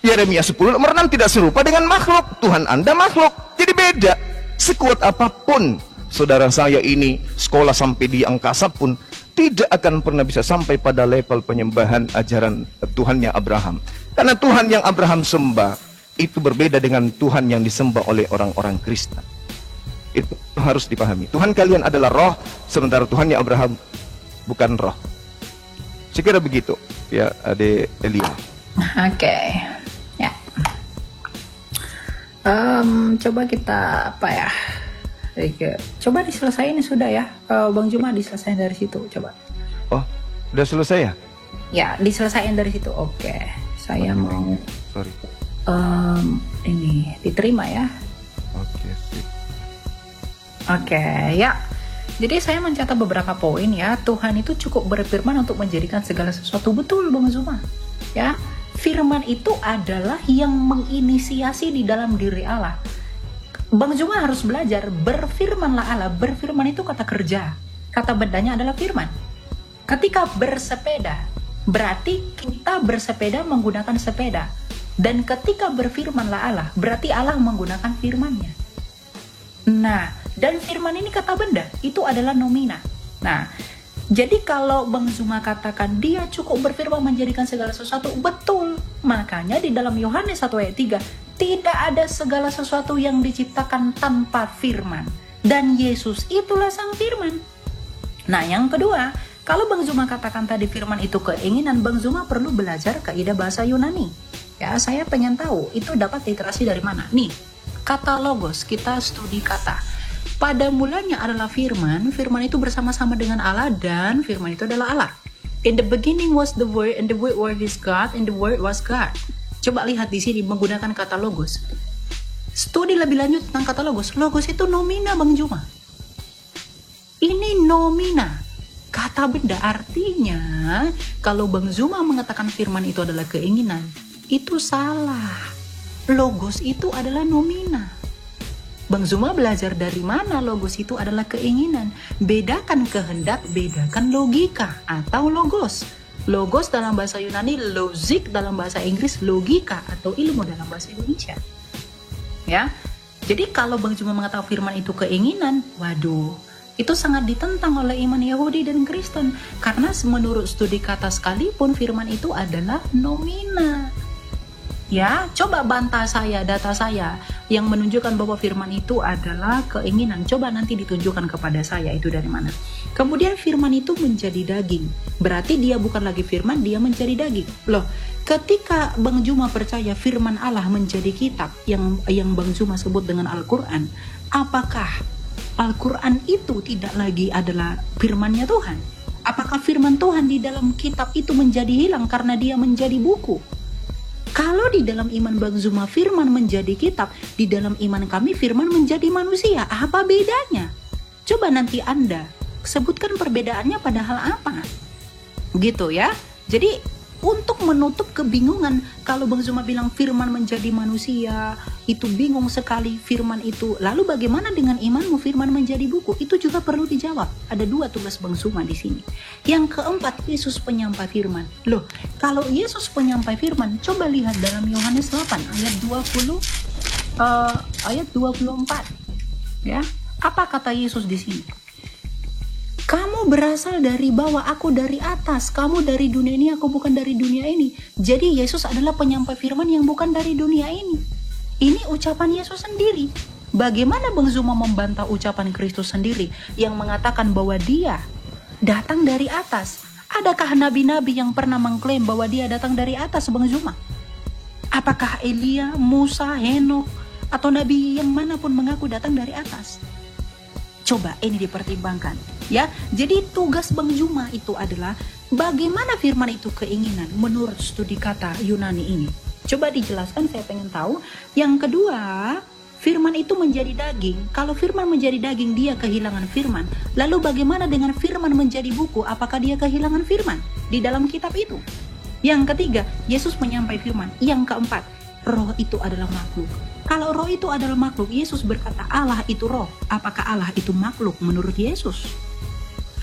Yeremia 10 nomor 6, tidak serupa dengan makhluk. Tuhan Anda makhluk, jadi beda. Sekuat apapun saudara saya ini sekolah sampai di angkasa pun tidak akan pernah bisa sampai pada level penyembahan ajaran Tuhannya Abraham. Karena Tuhan yang Abraham sembah itu berbeda dengan Tuhan yang disembah oleh orang-orang Kristen. Itu harus dipahami. Tuhan kalian adalah roh, sementara Tuhannya Abraham bukan roh. Saya kira begitu ya, Ade Elia. Oke, ya. Coba kita apa ya? Coba diselesain sudah ya, Bang Juma diselesain dari situ, coba. Oh, udah selesai ya? Ya, diselesain dari situ. Oke, saya mau. Sorry. Ini diterima ya. Oke, sip. Oke, ya. Jadi saya mencatat beberapa poin ya. Tuhan itu cukup berfirman untuk menjadikan segala sesuatu, betul Bang Zuma. Ya. Firman itu adalah yang menginisiasi di dalam diri Allah. Bang Zuma harus belajar, berfirmanlah Allah. Berfirman itu kata kerja. Kata bendanya adalah firman. Ketika bersepeda, berarti kita bersepeda menggunakan sepeda. Dan ketika berfirmanlah Allah, berarti Allah menggunakan firmannya. Nah, dan firman ini kata benda, itu adalah nomina. Nah, jadi kalau Bang Zuma katakan dia cukup berfirman menjadikan segala sesuatu, betul. Makanya di dalam Yohanes 1 ayat 3, tidak ada segala sesuatu yang diciptakan tanpa firman. Dan Yesus itulah sang firman. Nah yang kedua, kalau Bang Zuma katakan tadi firman itu keinginan, Bang Zuma perlu belajar kaidah bahasa Yunani. Ya, saya pengen tahu itu dapat literasi dari mana. Nih, kata logos, kita studi kata. Pada mulanya adalah firman, firman itu bersama-sama dengan Allah, dan firman itu adalah Allah. In the beginning was the word, and the word is God, and the word was God. Coba lihat di sini menggunakan kata logos. Studi lebih lanjut tentang kata logos. Logos itu nomina, Bang Juma. Ini nomina. Kata benda, artinya kalau Bang Zuma mengatakan firman itu adalah keinginan, itu salah. Logos itu adalah nomina. Bang Zuma belajar dari mana logos itu adalah keinginan. Bedakan kehendak, bedakan logika atau logos. Logos dalam bahasa Yunani, logic dalam bahasa Inggris, logika atau ilmu dalam bahasa Indonesia. Ya, jadi kalau Bang Zuma mengatakan firman itu keinginan, waduh, itu sangat ditentang oleh iman Yahudi dan Kristen, karena menurut studi kata sekalipun firman itu adalah nomina. Ya, coba bantah saya, data saya yang menunjukkan bahwa firman itu adalah keinginan. Coba nanti ditunjukkan kepada saya itu dari mana. Kemudian firman itu menjadi daging. Berarti dia bukan lagi firman, dia menjadi daging. Loh, ketika Bang Zuma percaya firman Allah menjadi kitab yang Bang Zuma sebut dengan Al-Quran, apakah Al-Quran itu tidak lagi adalah firman-Nya Tuhan? Apakah firman Tuhan di dalam kitab itu menjadi hilang karena dia menjadi buku? Kalau di dalam iman Bang Zuma firman menjadi kitab, di dalam iman kami firman menjadi manusia, apa bedanya? Coba nanti Anda sebutkan perbedaannya padahal apa? Gitu ya. Jadi untuk menutup kebingungan, kalau Bang Zuma bilang firman menjadi manusia, itu bingung sekali firman itu. Lalu bagaimana dengan imanmu firman menjadi buku? Itu juga perlu dijawab. Ada dua tugas Bang Zuma di sini. Yang keempat, Yesus penyampai firman. Loh, kalau Yesus penyampai firman, coba lihat dalam Yohanes 8 ayat 24. Ya, apa kata Yesus di sini? Kamu berasal dari bawah, aku dari atas. Kamu dari dunia ini, aku bukan dari dunia ini. Jadi Yesus adalah penyampai firman yang bukan dari dunia ini. Ini ucapan Yesus sendiri. Bagaimana Bang Zuma membantah ucapan Kristus sendiri yang mengatakan bahwa dia datang dari atas? Adakah nabi-nabi yang pernah mengklaim bahwa dia datang dari atas, Bang Zuma? Apakah Elia, Musa, Henok, atau nabi yang manapun mengaku datang dari atas? Coba ini dipertimbangkan, ya. Jadi tugas Bang Zuma itu adalah bagaimana firman itu keinginan menurut studi kata Yunani ini. Coba dijelaskan, saya pengen tahu. Yang kedua, firman itu menjadi daging. Kalau firman menjadi daging, dia kehilangan firman. Lalu bagaimana dengan firman menjadi buku? Apakah dia kehilangan firman di dalam kitab itu? Yang ketiga, Yesus menyampai firman. Yang keempat, roh itu adalah makhluk. Kalau roh itu adalah makhluk, Yesus berkata Allah itu roh. Apakah Allah itu makhluk menurut Yesus?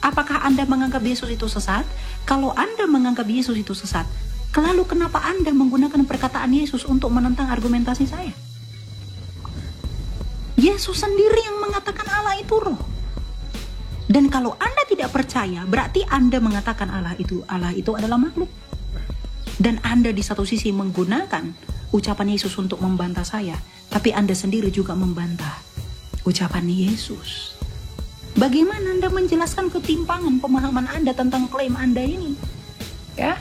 Apakah Anda menganggap Yesus itu sesat? Kalau Anda menganggap Yesus itu sesat, lalu kenapa Anda menggunakan perkataan Yesus untuk menentang argumentasi saya? Yesus sendiri yang mengatakan Allah itu roh. Dan kalau Anda tidak percaya, berarti Anda mengatakan Allah itu adalah makhluk. Dan Anda di satu sisi menggunakan ucapan Yesus untuk membantah saya, tapi Anda sendiri juga membantah ucapan Yesus. Bagaimana Anda menjelaskan ketimpangan pemahaman Anda tentang klaim Anda ini? Ya,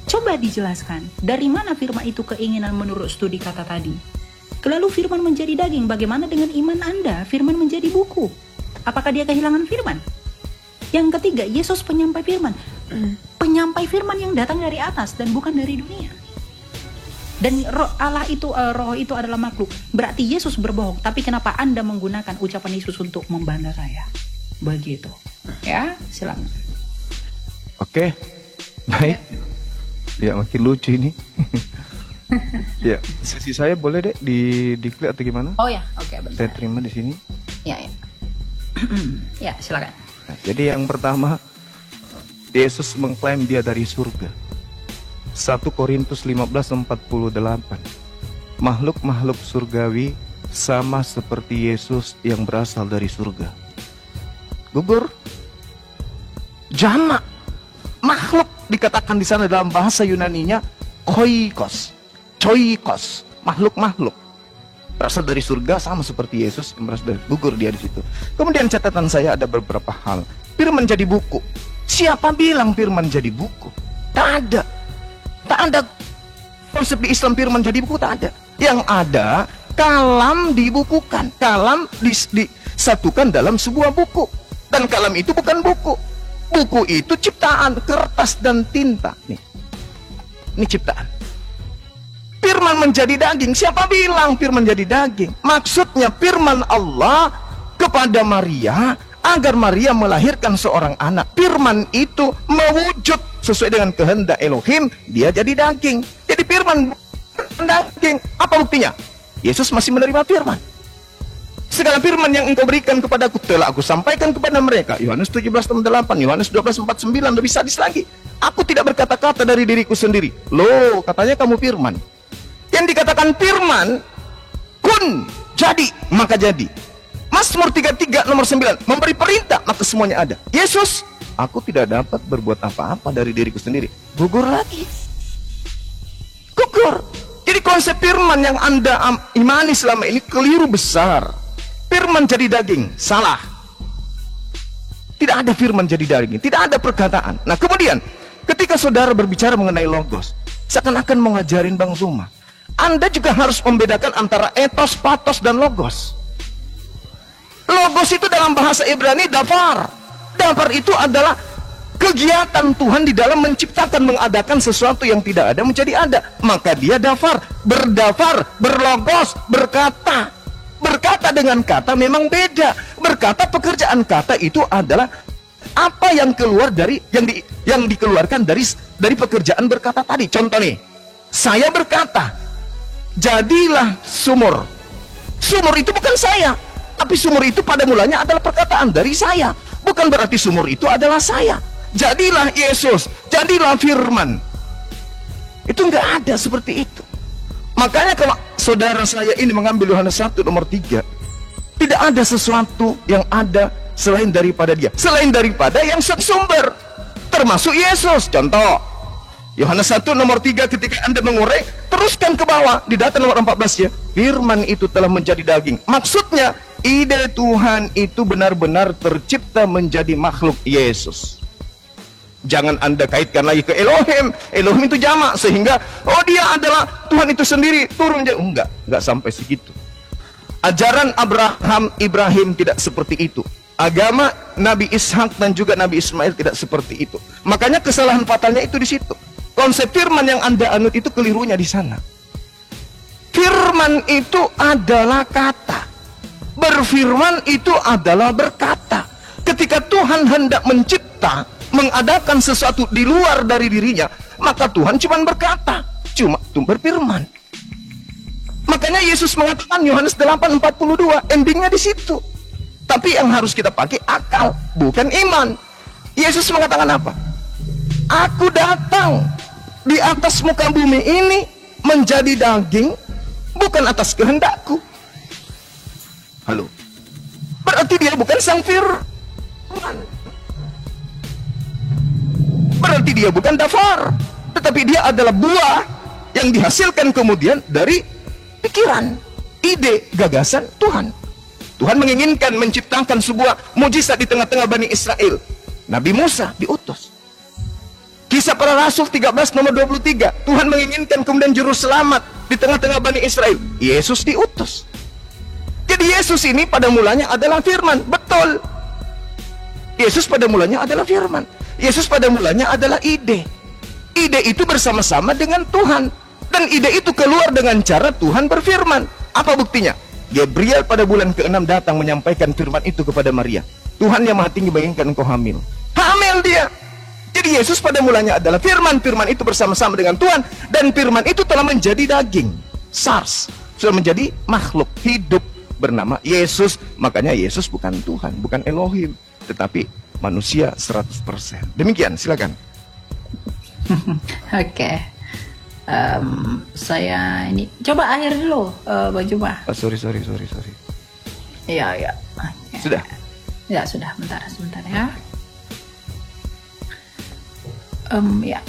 coba dijelaskan. Dari mana firman itu keinginan menurut studi kata tadi? Lalu firman menjadi daging, bagaimana dengan iman Anda? Firman menjadi buku. Apakah dia kehilangan firman? Yang ketiga, Yesus penyampai firman. Penyampai firman yang datang dari atas dan bukan dari dunia. Dan roh itu adalah makhluk. Berarti Yesus berbohong. Tapi kenapa Anda menggunakan ucapan Yesus untuk membantah saya? Begitu. Ya, silakan. Oke, baik. Ya, makin lucu ini. Ya, sesi saya boleh deh di-klik atau gimana? Oh ya, oke, bentar. Saya terima di sini. Ya. Ya, silakan. Nah, jadi yang pertama, Yesus mengklaim dia dari surga. 1 Korintus 15:48. Makhluk-makhluk surgawi sama seperti Yesus yang berasal dari surga. Gugur. Jamak. Makhluk dikatakan di sana dalam bahasa Yunaninya koikos. Choikos. Makhluk-makhluk berasal dari surga sama seperti Yesus yang berasal dari, gugur dia di situ. Kemudian catatan saya ada beberapa hal. Firman jadi buku. Siapa bilang firman jadi buku? Tak ada. Tak ada Konsep di Islam firman jadi buku tak ada. Yang ada kalam dibukukan, kalam disatukan dalam sebuah buku. Dan kalam itu bukan buku. Buku itu ciptaan, kertas dan tinta. Nih, ini ciptaan. Firman menjadi daging. Siapa bilang firman jadi daging? Maksudnya firman Allah kepada Maria agar Maria melahirkan seorang anak. Firman itu mewujud sesuai dengan kehendak Elohim, dia jadi daging. Jadi firman daging. Apa buktinya? Yesus masih menerima firman. Segala firman yang engkau berikan kepadaku telah aku sampaikan kepada mereka. Yohanes 17:8, Yohanes 12:49, lebih sadis lagi. Aku tidak berkata-kata dari diriku sendiri. Loh, katanya kamu firman. Yang dikatakan firman, kun, jadi, maka jadi. Mazmur 33 nomor 9, memberi perintah, maka semuanya ada. Yesus, aku tidak dapat berbuat apa-apa dari diriku sendiri. Gugur lagi. Gugur. Jadi konsep firman yang Anda imani selama ini keliru besar. Firman jadi daging, salah. Tidak ada firman jadi daging, tidak ada perkataan. Nah kemudian, ketika saudara berbicara mengenai logos, seakan-akan mengajarin Bang Zuma, Anda juga harus membedakan antara etos, patos, dan logos. Logos itu dalam bahasa Ibrani dafar. Dafar itu adalah kegiatan Tuhan di dalam menciptakan, mengadakan sesuatu yang tidak ada menjadi ada. Maka dia dafar, berdafar, berlogos, berkata. Berkata dengan kata memang beda. Berkata, pekerjaan kata itu adalah apa yang keluar dari yang dikeluarkan dari pekerjaan berkata tadi. Contoh nih, saya berkata, jadilah sumur. Sumur itu bukan saya, tapi sumur itu pada mulanya adalah perkataan dari saya. Bukan berarti sumur itu adalah saya. Jadilah Yesus, jadilah firman. Itu nggak ada seperti itu. Makanya kalau saudara saya ini mengambil Yohanes 1 nomor 3, tidak ada sesuatu yang ada selain daripada dia, selain daripada yang sumber, termasuk Yesus. Contoh, Yohanes 1 nomor 3, ketika Anda mengurai, teruskan ke bawah di data nomor 14 ya. Firman itu telah menjadi daging. Maksudnya, ide Tuhan itu benar-benar tercipta menjadi makhluk Yesus. Jangan Anda kaitkan lagi ke Elohim. Elohim itu jamak, sehingga oh dia adalah Tuhan itu sendiri turun. Enggak sampai segitu. Ajaran Ibrahim tidak seperti itu. Agama Nabi Ishak dan juga Nabi Ismail tidak seperti itu. Makanya kesalahan fatalnya itu di situ. Konsep firman yang Anda anut itu kelirunya di sana. Firman itu adalah kata. Berfirman itu adalah berkata. Ketika Tuhan hendak mencipta, mengadakan sesuatu di luar dari dirinya, maka Tuhan cuma berkata, cuma berfirman. Makanya Yesus mengatakan Yohanes 8:42, endingnya di situ. Tapi yang harus kita pakai akal, bukan iman. Yesus mengatakan apa? Aku datang di atas muka bumi ini menjadi daging, bukan atas kehendakku. Halo. Berarti dia bukan sang firman. Berarti dia bukan dafar, tetapi dia adalah buah yang dihasilkan kemudian dari pikiran, ide, gagasan Tuhan. Tuhan menginginkan menciptakan sebuah mujizat di tengah-tengah Bani Israel. Nabi Musa diutus. Kisah para Rasul 13 nomor 23, Tuhan menginginkan kemudian juru selamat di tengah-tengah Bani Israel. Yesus diutus. Jadi Yesus ini pada mulanya adalah firman, betul. Yesus pada mulanya adalah firman. Yesus pada mulanya adalah ide. Ide itu bersama-sama dengan Tuhan. Dan ide itu keluar dengan cara Tuhan berfirman. Apa buktinya? Gabriel pada bulan ke-6 datang menyampaikan firman itu kepada Maria. Tuhan yang Maha Tinggi menginginkan engkau hamil. Hamil dia. Jadi Yesus pada mulanya adalah firman. Firman itu bersama-sama dengan Tuhan. Dan firman itu telah menjadi daging. SARS. Sudah menjadi makhluk hidup bernama Yesus. Makanya Yesus bukan Tuhan, bukan Elohim, tetapi manusia 100%. Demikian, silakan. Oke. Saya ini coba akhir dulu, Bang Juma. Sorry. Iya. Sudah? Ya, sudah. Sebentar ya. Ya.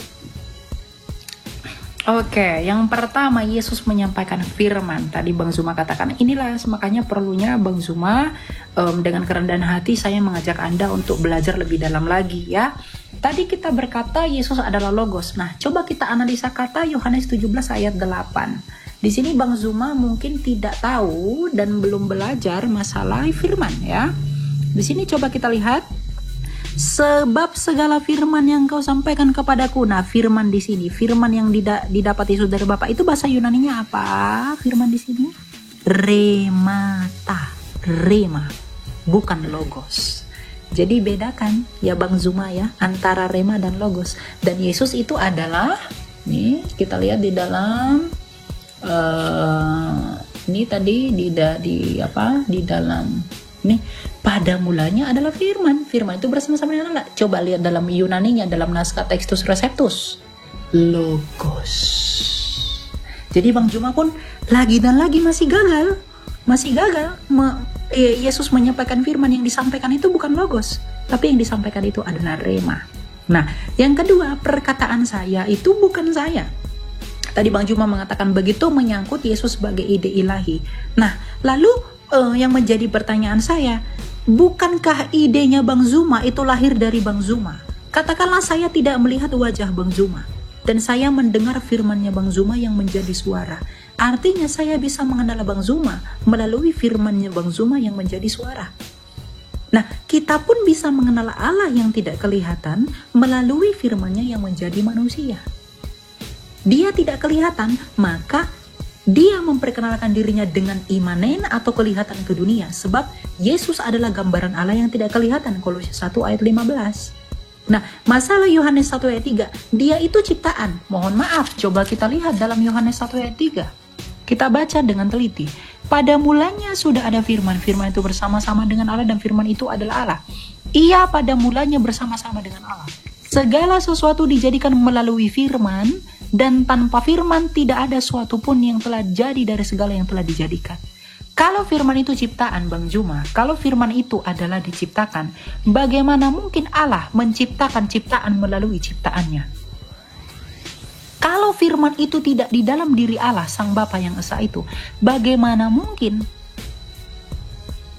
Oke, yang pertama Yesus menyampaikan firman. Tadi Bang Zuma katakan, inilah makanya perlunya Bang Zuma dengan kerendahan hati saya mengajak Anda untuk belajar lebih dalam lagi ya. tadi kita berkata Yesus adalah Logos. Nah, coba kita analisa kata Yohanes 17 ayat 8. Di sini Bang Zuma mungkin tidak tahu dan belum belajar masalah firman ya. Di sini coba kita lihat, sebab segala firman yang kau sampaikan kepadaku. Nah, firman di sini, firman yang didapat Yesus dari Bapa, itu bahasa Yunaninya apa? Firman di sini remata, rema, bukan logos. Jadi bedakan ya Bang Zuma ya antara rema dan logos. Dan Yesus itu adalah, nih kita lihat di dalam ini tadi di dalam nih, pada mulanya adalah firman. Firman itu bersama-sama dengan Allah. Coba lihat dalam Yunaninya, dalam naskah Textus Receptus, logos. Jadi Bang Zuma pun lagi dan lagi masih gagal. Yesus menyampaikan firman, yang disampaikan itu bukan logos, tapi yang disampaikan itu adalah rema. Nah, yang kedua, perkataan saya itu bukan saya. Tadi Bang Zuma mengatakan begitu menyangkut Yesus sebagai ide ilahi. Nah, lalu yang menjadi pertanyaan saya, bukankah idenya Bang Zuma itu lahir dari Bang Zuma? Katakanlah saya tidak melihat wajah Bang Zuma, dan saya mendengar firmannya Bang Zuma yang menjadi suara. Artinya saya bisa mengenal Bang Zuma melalui firmannya Bang Zuma yang menjadi suara. Nah, kita pun bisa mengenal Allah yang tidak kelihatan melalui firmannya yang menjadi manusia. Dia tidak kelihatan, maka dia memperkenalkan dirinya dengan imanen atau kelihatan ke dunia. Sebab Yesus adalah gambaran Allah yang tidak kelihatan. Kolose 1 ayat 15. Nah, masalah Yohanes 1 ayat 3, dia itu ciptaan. Mohon maaf, coba kita lihat dalam Yohanes 1 ayat 3. Kita baca dengan teliti. Pada mulanya sudah ada firman. Firman itu bersama-sama dengan Allah dan firman itu adalah Allah. Ia pada mulanya bersama-sama dengan Allah. Segala sesuatu dijadikan melalui firman, dan tanpa firman tidak ada suatu pun yang telah jadi dari segala yang telah dijadikan. Kalau firman itu ciptaan Bang Zuma, kalau firman itu adalah diciptakan, bagaimana mungkin Allah menciptakan ciptaan melalui ciptaannya? Kalau firman itu tidak di dalam diri Allah, Sang Bapa yang Esa itu, bagaimana mungkin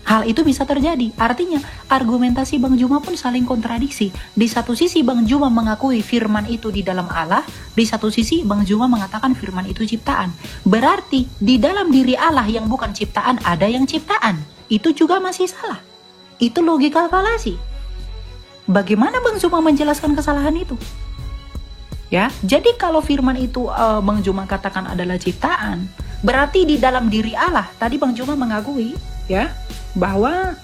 hal itu bisa terjadi? Artinya, argumentasi Bang Zuma pun saling kontradiksi. Di satu sisi Bang Zuma mengakui firman itu di dalam Allah, di satu sisi Bang Zuma mengatakan firman itu ciptaan. Berarti, di dalam diri Allah yang bukan ciptaan, ada yang ciptaan. Itu juga masih salah. Itu logika falasi. Bagaimana Bang Zuma menjelaskan kesalahan itu? Ya, jadi kalau firman itu Bang Zuma katakan adalah ciptaan, berarti di dalam diri Allah. Tadi Bang Zuma mengakui ya bahwa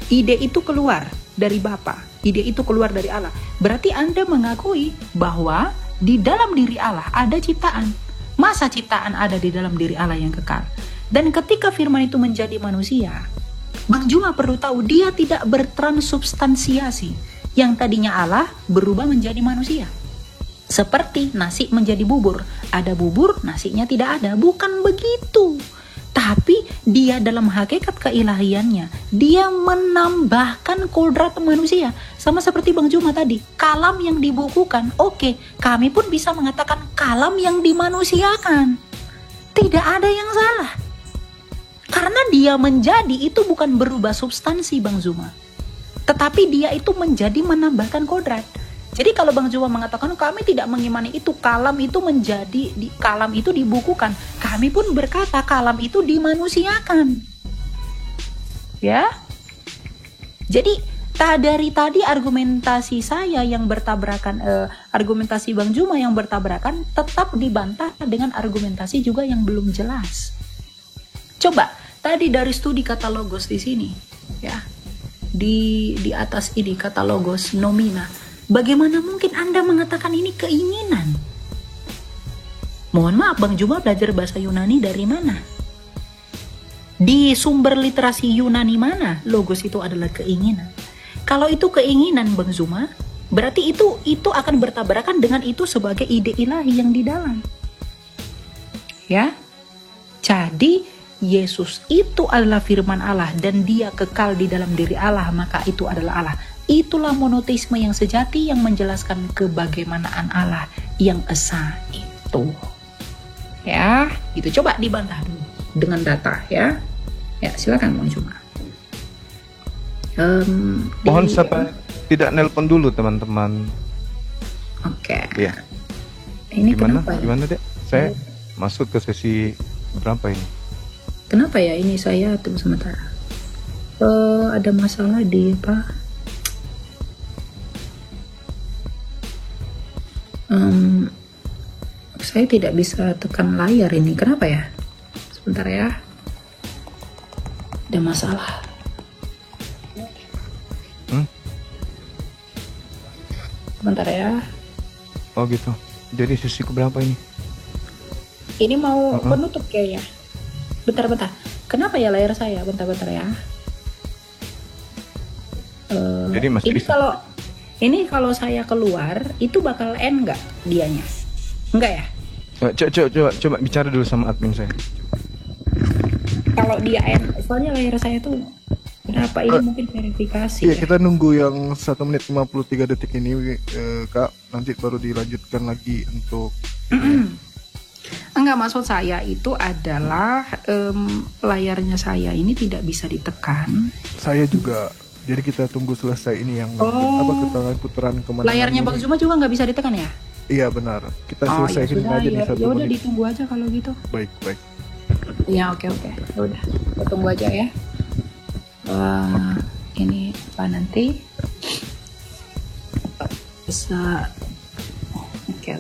ide itu keluar dari Bapa, ide itu keluar dari Allah. Berarti Anda mengakui bahwa di dalam diri Allah ada ciptaan. Masa ciptaan ada di dalam diri Allah yang kekal? Dan ketika firman itu menjadi manusia, Bang Zuma perlu tahu dia tidak bertransubstansiasi. Yang tadinya Allah berubah menjadi manusia. Seperti nasi menjadi bubur. Ada bubur, nasinya tidak ada. Bukan begitu. Tapi dia dalam hakikat keilahiannya, dia menambahkan kodrat manusia. Sama seperti Bang Zuma tadi, kalam yang dibukukan. Oke, kami pun bisa mengatakan kalam yang dimanusiakan. Tidak ada yang salah. Karena dia menjadi itu bukan berubah substansi Bang Zuma, tetapi dia itu menjadi menambahkan kodrat. Jadi kalau Bang Zuma mengatakan kami tidak mengimani itu, kalam itu menjadi kalam itu dibukukan, kami pun berkata kalam itu dimanusiakan. Ya. Jadi dari tadi argumentasi saya yang bertabrakan, argumentasi Bang Zuma yang bertabrakan tetap dibantah dengan argumentasi juga yang belum jelas. Coba tadi dari studi kata logos di sini, ya. Di atas ini kata logos nomina. Bagaimana mungkin Anda mengatakan ini keinginan? Mohon maaf, Bang Zuma belajar bahasa Yunani dari mana? Di sumber literasi Yunani mana logos itu adalah keinginan? Kalau itu keinginan Bang Zuma, berarti itu akan bertabrakan dengan itu sebagai ide ilahi yang di dalam. Ya. Jadi Yesus itu adalah firman Allah dan dia kekal di dalam diri Allah, maka itu adalah Allah. Itulah monoteisme yang sejati yang menjelaskan kebagaimanaan Allah yang esa itu. Ya, gitu. Coba dibantah dulu dengan data ya. Ya, silakan Bang Zuma. Mohon tidak nelpon dulu teman-teman. Oke. Iya. Ini Gimana? kenapa ya? Gimana dek? Saya masuk ke sesi berapa ini? Kenapa ya ini saya tunggu sebentar. Ada masalah di apa? Saya tidak bisa tekan layar ini. Kenapa ya? Sebentar ya. Ada masalah. Sebentar ya. Oh gitu. Jadi sesi keberapa ini? Ini mau penutup kayaknya. Bentar. Kenapa ya layar saya? Bentar ya. Jadi masih Ini bisa. kalau saya keluar itu bakal end nggak dianya? Enggak ya? Coba bicara dulu sama admin saya. Kalau dia end, soalnya layar saya tuh kenapa ini mungkin verifikasi Iya, ya? kita nunggu yang 1 menit 53 detik ini, Kak. Nanti baru dilanjutkan lagi untuk Enggak, maksud saya itu adalah layarnya saya ini tidak bisa ditekan. saya juga. Jadi kita tunggu selesai ini yang putaran kemana? Layarnya Bang Zuma juga nggak bisa ditekan ya? Iya benar. Kita Oh ya selesaikan sudah, aja di ya 1 udah menit. ditunggu aja kalau gitu. Baik. Ya oke. Ya udah, kita tunggu aja ya. Ini apa nanti bisa? Oke.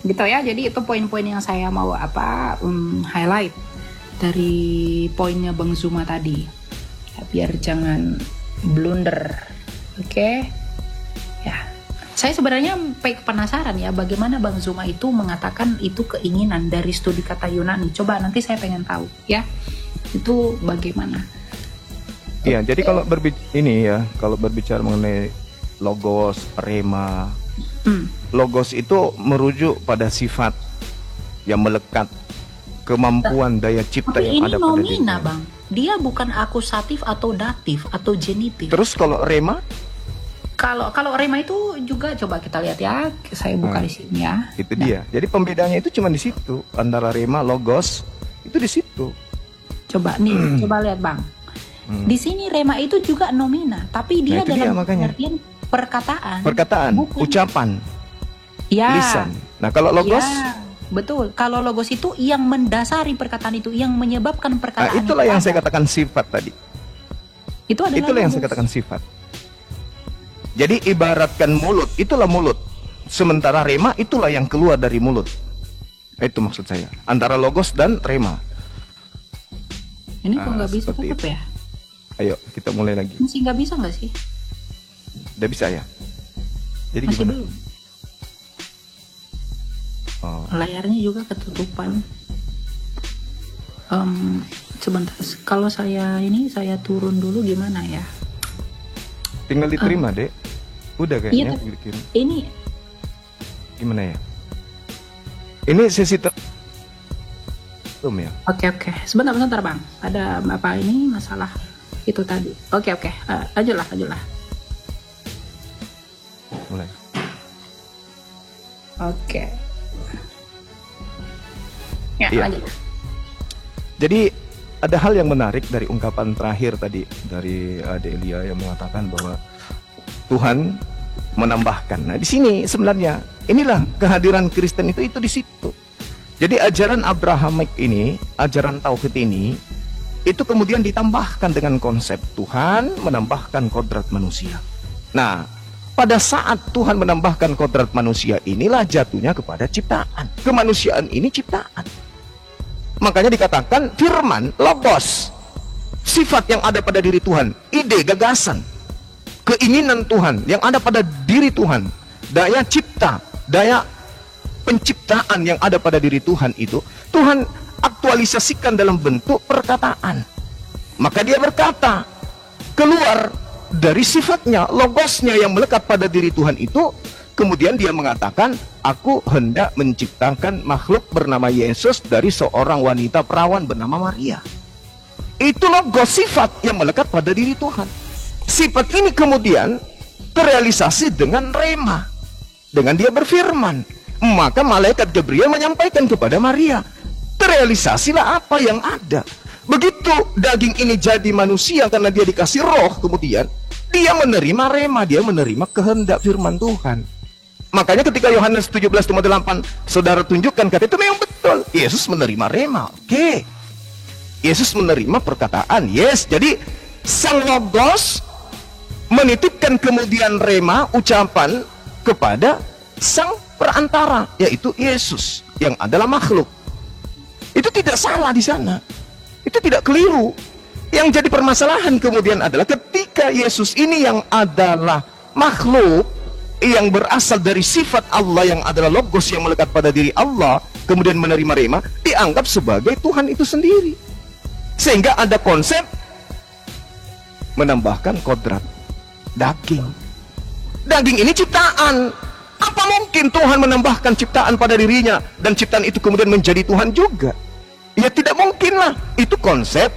Gitu ya. Jadi itu poin-poin yang saya mau highlight dari poinnya Bang Zuma tadi. Ya, biar jangan blunder. Oke. Ya. Saya sebenarnya penasaran ya bagaimana Bang Zuma itu mengatakan itu keinginan dari studi kata Yunani. Coba nanti saya pengen tahu ya. Itu bagaimana? Iya, jadi kalau berbicara mengenai logos, rema, logos itu merujuk pada sifat yang melekat, kemampuan daya cipta Tapi yang ini ada pada nomina dirinya. Bang. Dia bukan akusatif atau datif atau genitif. Terus kalau rema, Kalau rema itu juga coba kita lihat ya. Saya buka di sini ya. itu dia. Jadi pembedanya itu cuma di situ antara rema, logos itu di situ. Coba lihat Bang. Di sini rema itu juga nomina, tapi dia Nah, itu dia, dalam makanya. pengertian Perkataan, Bukan. ucapan, ya, lisan. Nah, kalau logos, ya, betul. Kalau logos itu yang mendasari perkataan itu, yang menyebabkan perkataan itulah itu yang ada. saya katakan sifat tadi. Itu adalah Itulah yang saya logos. katakan sifat. Jadi ibaratkan mulut, itulah mulut. Sementara rema itulah yang keluar dari mulut. Itu maksud saya. Antara logos dan rema. Ini kok nggak bisa seperti tetap itu. ya? Ayo kita mulai lagi. Masih nggak bisa nggak sih? Udah bisa ya? Jadi Masih gimana? belum. Oh. Layarnya juga ketutupan. Sebentar. Kalau saya turun dulu gimana ya? Tinggal diterima, Dek. Udah Iya, kayaknya bikin. Ini Gimana ya? Ini sesi belum ya? oke. Sebentar Bang. Ada apa ini masalah itu tadi? Oke. Lanjutlah. Mulai. Oke. Ya, Iya. lanjut. Jadi ada hal yang menarik dari ungkapan terakhir tadi dari Delia yang mengatakan bahwa Tuhan menambahkan. Nah, di sini sebenarnya inilah kehadiran Kristen itu di situ. Jadi ajaran Abrahamik ini, ajaran tauhid ini itu kemudian ditambahkan dengan konsep Tuhan menambahkan kodrat manusia. Nah, pada saat Tuhan menambahkan kodrat manusia inilah jatuhnya kepada ciptaan. Kemanusiaan ini ciptaan. Makanya dikatakan firman, logos, sifat yang ada pada diri Tuhan, ide, gagasan, keinginan Tuhan yang ada pada diri Tuhan, daya cipta, daya penciptaan yang ada pada diri Tuhan itu, Tuhan aktualisasikan dalam bentuk perkataan. Maka dia berkata, keluar dari sifatnya, logosnya yang melekat pada diri Tuhan itu, kemudian dia mengatakan, aku hendak menciptakan makhluk bernama Yesus dari seorang wanita perawan bernama Maria. Itu logos, sifat yang melekat pada diri Tuhan. Sifat ini kemudian terrealisasi dengan rema, dengan dia berfirman. Maka malaikat Gabriel menyampaikan kepada Maria, terrealisasilah apa yang ada. Begitu daging ini jadi manusia karena dia dikasih roh, kemudian Dia menerima rema, dia menerima kehendak firman Tuhan. Makanya ketika Yohanes 17:8 saudara tunjukkan kata itu memang betul. Yesus menerima rema. Oke. Yesus menerima perkataan. Yes. Jadi Sang Logos menitipkan kemudian rema, ucapan kepada sang perantara, yaitu Yesus yang adalah makhluk. Itu tidak salah di sana. Itu tidak keliru. Yang jadi permasalahan kemudian adalah ketika Yesus ini yang adalah makhluk, yang berasal dari sifat Allah yang adalah Logos yang melekat pada diri Allah, kemudian menerima rema, dianggap sebagai Tuhan itu sendiri. Sehingga ada konsep menambahkan kodrat daging. Daging ini ciptaan. Apa mungkin Tuhan menambahkan ciptaan pada dirinya dan ciptaan itu kemudian menjadi Tuhan juga? Ya tidak mungkin lah. Itu konsep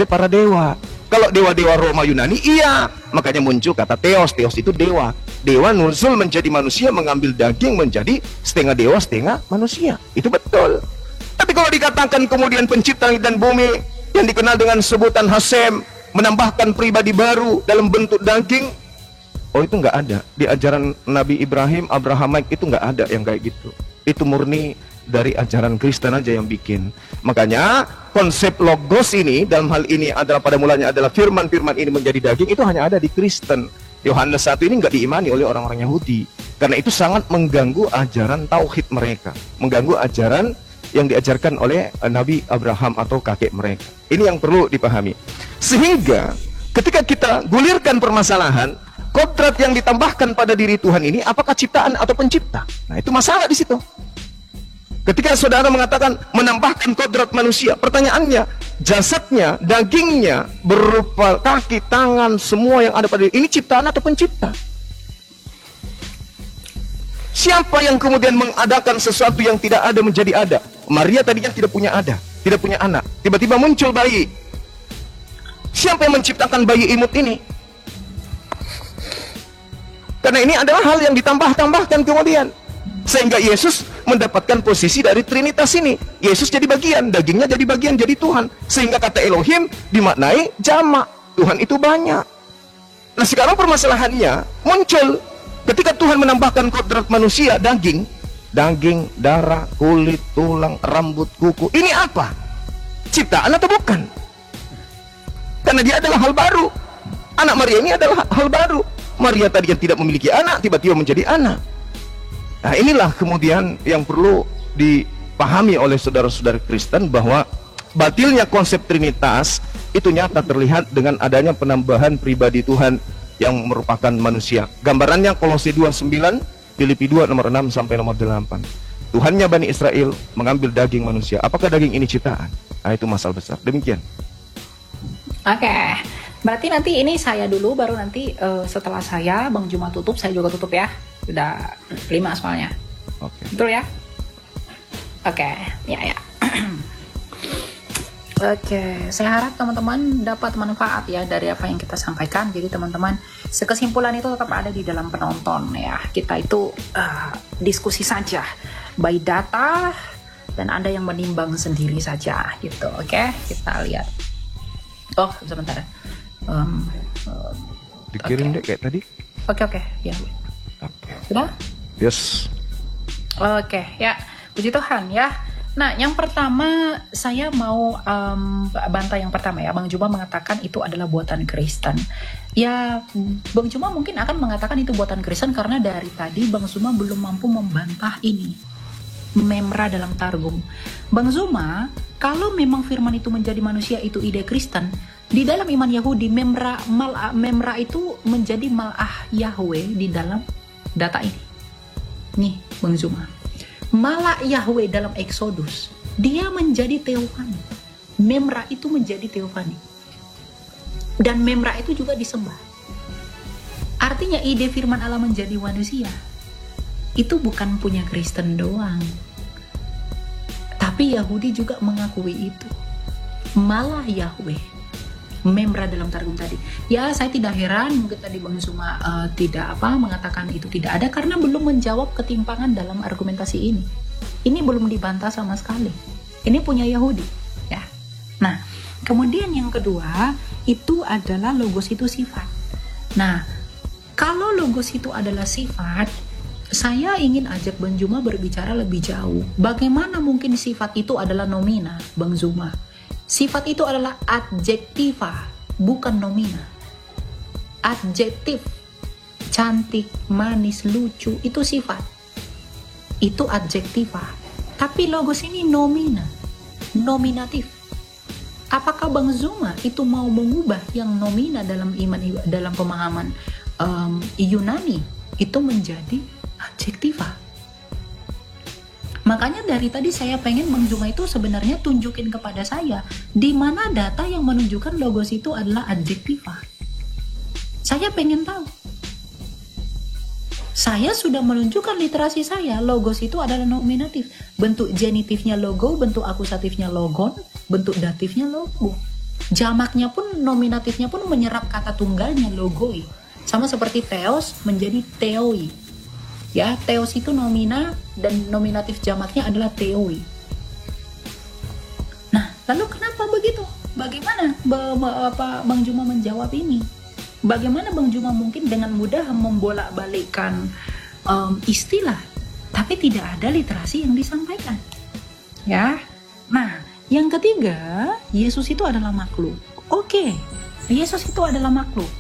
para dewa. Kalau dewa-dewa Roma Yunani, iya. Makanya muncul kata Theos. Theos itu dewa. Dewa nuzul menjadi manusia, mengambil daging menjadi setengah dewa, setengah manusia. Itu betul. Tapi kalau dikatakan kemudian pencipta langit dan bumi yang dikenal dengan sebutan Hasem, menambahkan pribadi baru dalam bentuk daging, oh itu nggak ada. Di ajaran Nabi Ibrahim, Abrahamaik itu nggak ada yang kayak gitu. Itu murni dari ajaran Kristen aja yang bikin. Makanya konsep Logos ini dalam hal ini adalah pada mulanya adalah firman-firman ini menjadi daging, itu hanya ada di Kristen. Yohanes 1 ini nggak diimani oleh orang-orang Yahudi. Karena itu sangat mengganggu ajaran tauhid mereka, mengganggu ajaran yang diajarkan oleh Nabi Abraham atau kakek mereka. Ini yang perlu dipahami. Sehingga ketika kita gulirkan permasalahan, kodrat yang ditambahkan pada diri Tuhan ini apakah ciptaan atau pencipta? Nah, itu masalah di situ. Ketika saudara mengatakan menambahkan kodrat manusia, pertanyaannya, jasadnya, dagingnya, berupa kaki, tangan, semua yang ada pada diri, ini ciptaan atau pencipta? Siapa yang kemudian mengadakan sesuatu yang tidak ada menjadi ada? Maria tadinya tidak punya anak, tiba-tiba muncul bayi. Siapa yang menciptakan bayi imut ini? Karena ini adalah hal yang ditambah-tambahkan kemudian, sehingga Yesus mendapatkan posisi dari Trinitas ini. Yesus jadi bagian, dagingnya jadi bagian, jadi Tuhan. Sehingga kata Elohim dimaknai jamak, Tuhan itu banyak. Nah sekarang permasalahannya muncul ketika Tuhan menambahkan kodrat manusia, daging, darah, kulit, tulang, rambut, kuku. Ini apa? Ciptaan atau bukan? Karena dia adalah hal baru. Anak Maria ini adalah hal baru. Maria tadi yang tidak memiliki anak, tiba-tiba menjadi anak. Nah inilah kemudian yang perlu dipahami oleh saudara-saudara Kristen, bahwa batilnya konsep Trinitas itu nyata terlihat dengan adanya penambahan pribadi Tuhan yang merupakan manusia. Gambarannya Kolose 2:9, Filipi 2 nomor 6 sampai nomor 8. Tuhannya Bani Israel mengambil daging manusia. Apakah daging ini ciptaan? Nah itu masalah besar. Demikian. Oke, berarti nanti ini saya dulu, baru nanti setelah saya Bang Juma tutup, saya juga tutup ya. Sudah 5 soalnya. Oke. Betul ya? Oke, ya. Oke, saya harap teman-teman dapat manfaat ya dari apa yang kita sampaikan. Jadi teman-teman, kesimpulan itu tetap ada di dalam penonton ya. Kita itu diskusi saja by data, dan Anda yang menimbang sendiri saja gitu. Oke, kita lihat. Oh, sebentar. Dikirim deh kayak tadi. Oke, ya. Oke. Sudah? Yes. Oke, ya. Puji Tuhan ya. Nah, yang pertama saya mau bantah yang pertama ya. Bang Juma mengatakan itu adalah buatan Kristen. Ya, Bang Juma mungkin akan mengatakan itu buatan Kristen karena dari tadi Bang Juma belum mampu membantah ini. Memra dalam Targum. Bang Zuma, kalau memang firman itu menjadi manusia itu ide Kristen, di dalam iman Yahudi memra itu menjadi mal'ah Yahweh di dalam data ini. Nih, Bang Zuma. Malak Yahweh dalam Exodus, dia menjadi teofani. Memra itu menjadi teofani. Dan memra itu juga disembah. Artinya ide firman Allah menjadi manusia itu bukan punya Kristen doang, tapi Yahudi juga mengakui itu. Malah Yahweh, memra dalam Targum tadi. Ya, saya tidak heran mungkin tadi Bang Zuma tidak mengatakan itu tidak ada, karena belum menjawab ketimpangan dalam argumentasi ini. Ini belum dibantah sama sekali. Ini punya Yahudi, ya. Nah, kemudian yang kedua itu adalah logos itu sifat. Nah, kalau logos itu adalah sifat, saya ingin ajak Bang Zuma berbicara lebih jauh. Bagaimana mungkin sifat itu adalah nomina, Bang Zuma? Sifat itu adalah adjektiva, bukan nomina. Adjektif, cantik, manis, lucu, itu sifat. Itu adjektiva. Tapi logos ini nomina, nominatif. Apakah Bang Zuma itu mau mengubah yang nomina dalam dalam pemahaman Yunani itu menjadi adjektiva? Makanya dari tadi saya pengen Bang Zuma itu sebenarnya tunjukin kepada saya di mana data yang menunjukkan logos itu adalah adjektiva. Saya pengen tahu. Saya sudah menunjukkan literasi saya, logos itu adalah nominatif. Bentuk genitifnya logo, bentuk akusatifnya logon, bentuk datifnya logo. Jamaknya pun, nominatifnya pun menyerap kata tunggalnya logoi. Sama seperti theos menjadi theoi. Ya, theos itu nomina dan nominatif jamaknya adalah theoi. Nah, lalu kenapa begitu? Bagaimana Bang Zuma menjawab ini? Bagaimana Bang Zuma mungkin dengan mudah membolak-balikkan istilah, tapi tidak ada literasi yang disampaikan? Ya, nah, yang ketiga, Yesus itu adalah makhluk. Oke, Yesus itu adalah makhluk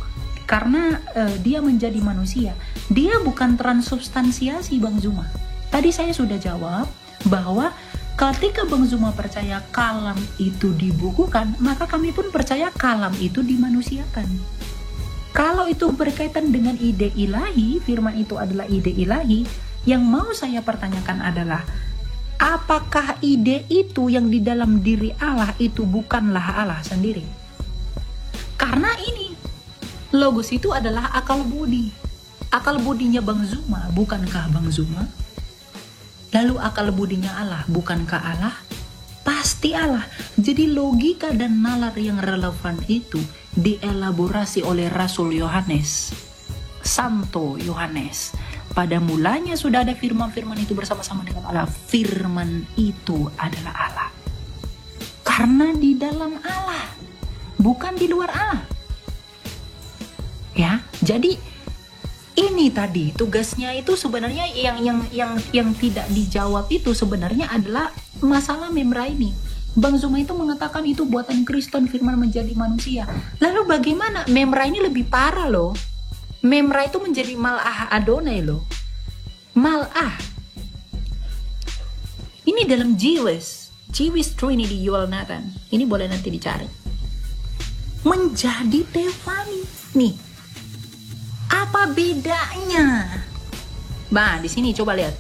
karena dia menjadi manusia. Dia bukan transubstansiasi, Bang Zuma. Tadi saya sudah jawab bahwa ketika Bang Zuma percaya kalam itu dibukukan, maka kami pun percaya kalam itu dimanusiakan. Kalau itu berkaitan dengan ide ilahi, firman itu adalah ide ilahi, yang mau saya pertanyakan adalah, apakah ide itu yang di dalam diri Allah itu bukanlah Allah sendiri? Karena ini, logos itu adalah akal budi. Akal budinya Bang Zuma, bukankah Bang Zuma? Lalu akal budinya Allah, bukankah Allah? Pasti Allah. Jadi logika dan nalar yang relevan itu dielaborasi oleh Rasul Yohanes, Santo Yohanes. Pada mulanya sudah ada firman-firman itu bersama-sama dengan Allah. Firman itu adalah Allah. Karena di dalam Allah, bukan di luar Allah. Ya, jadi ini tadi tugasnya itu sebenarnya yang tidak dijawab itu sebenarnya adalah masalah memra ini. Bang Zuma itu mengatakan itu buatan Kristen, firman menjadi manusia. Lalu bagaimana? Memra ini lebih parah loh. Memra itu menjadi Mal'ah Adonai loh. Mal'ah. Ini dalam Jewish Trinity Yuval Nathan. Ini boleh nanti dicari. Menjadi Tefani. Nih. Apa bedanya? Bah, di sini coba lihat.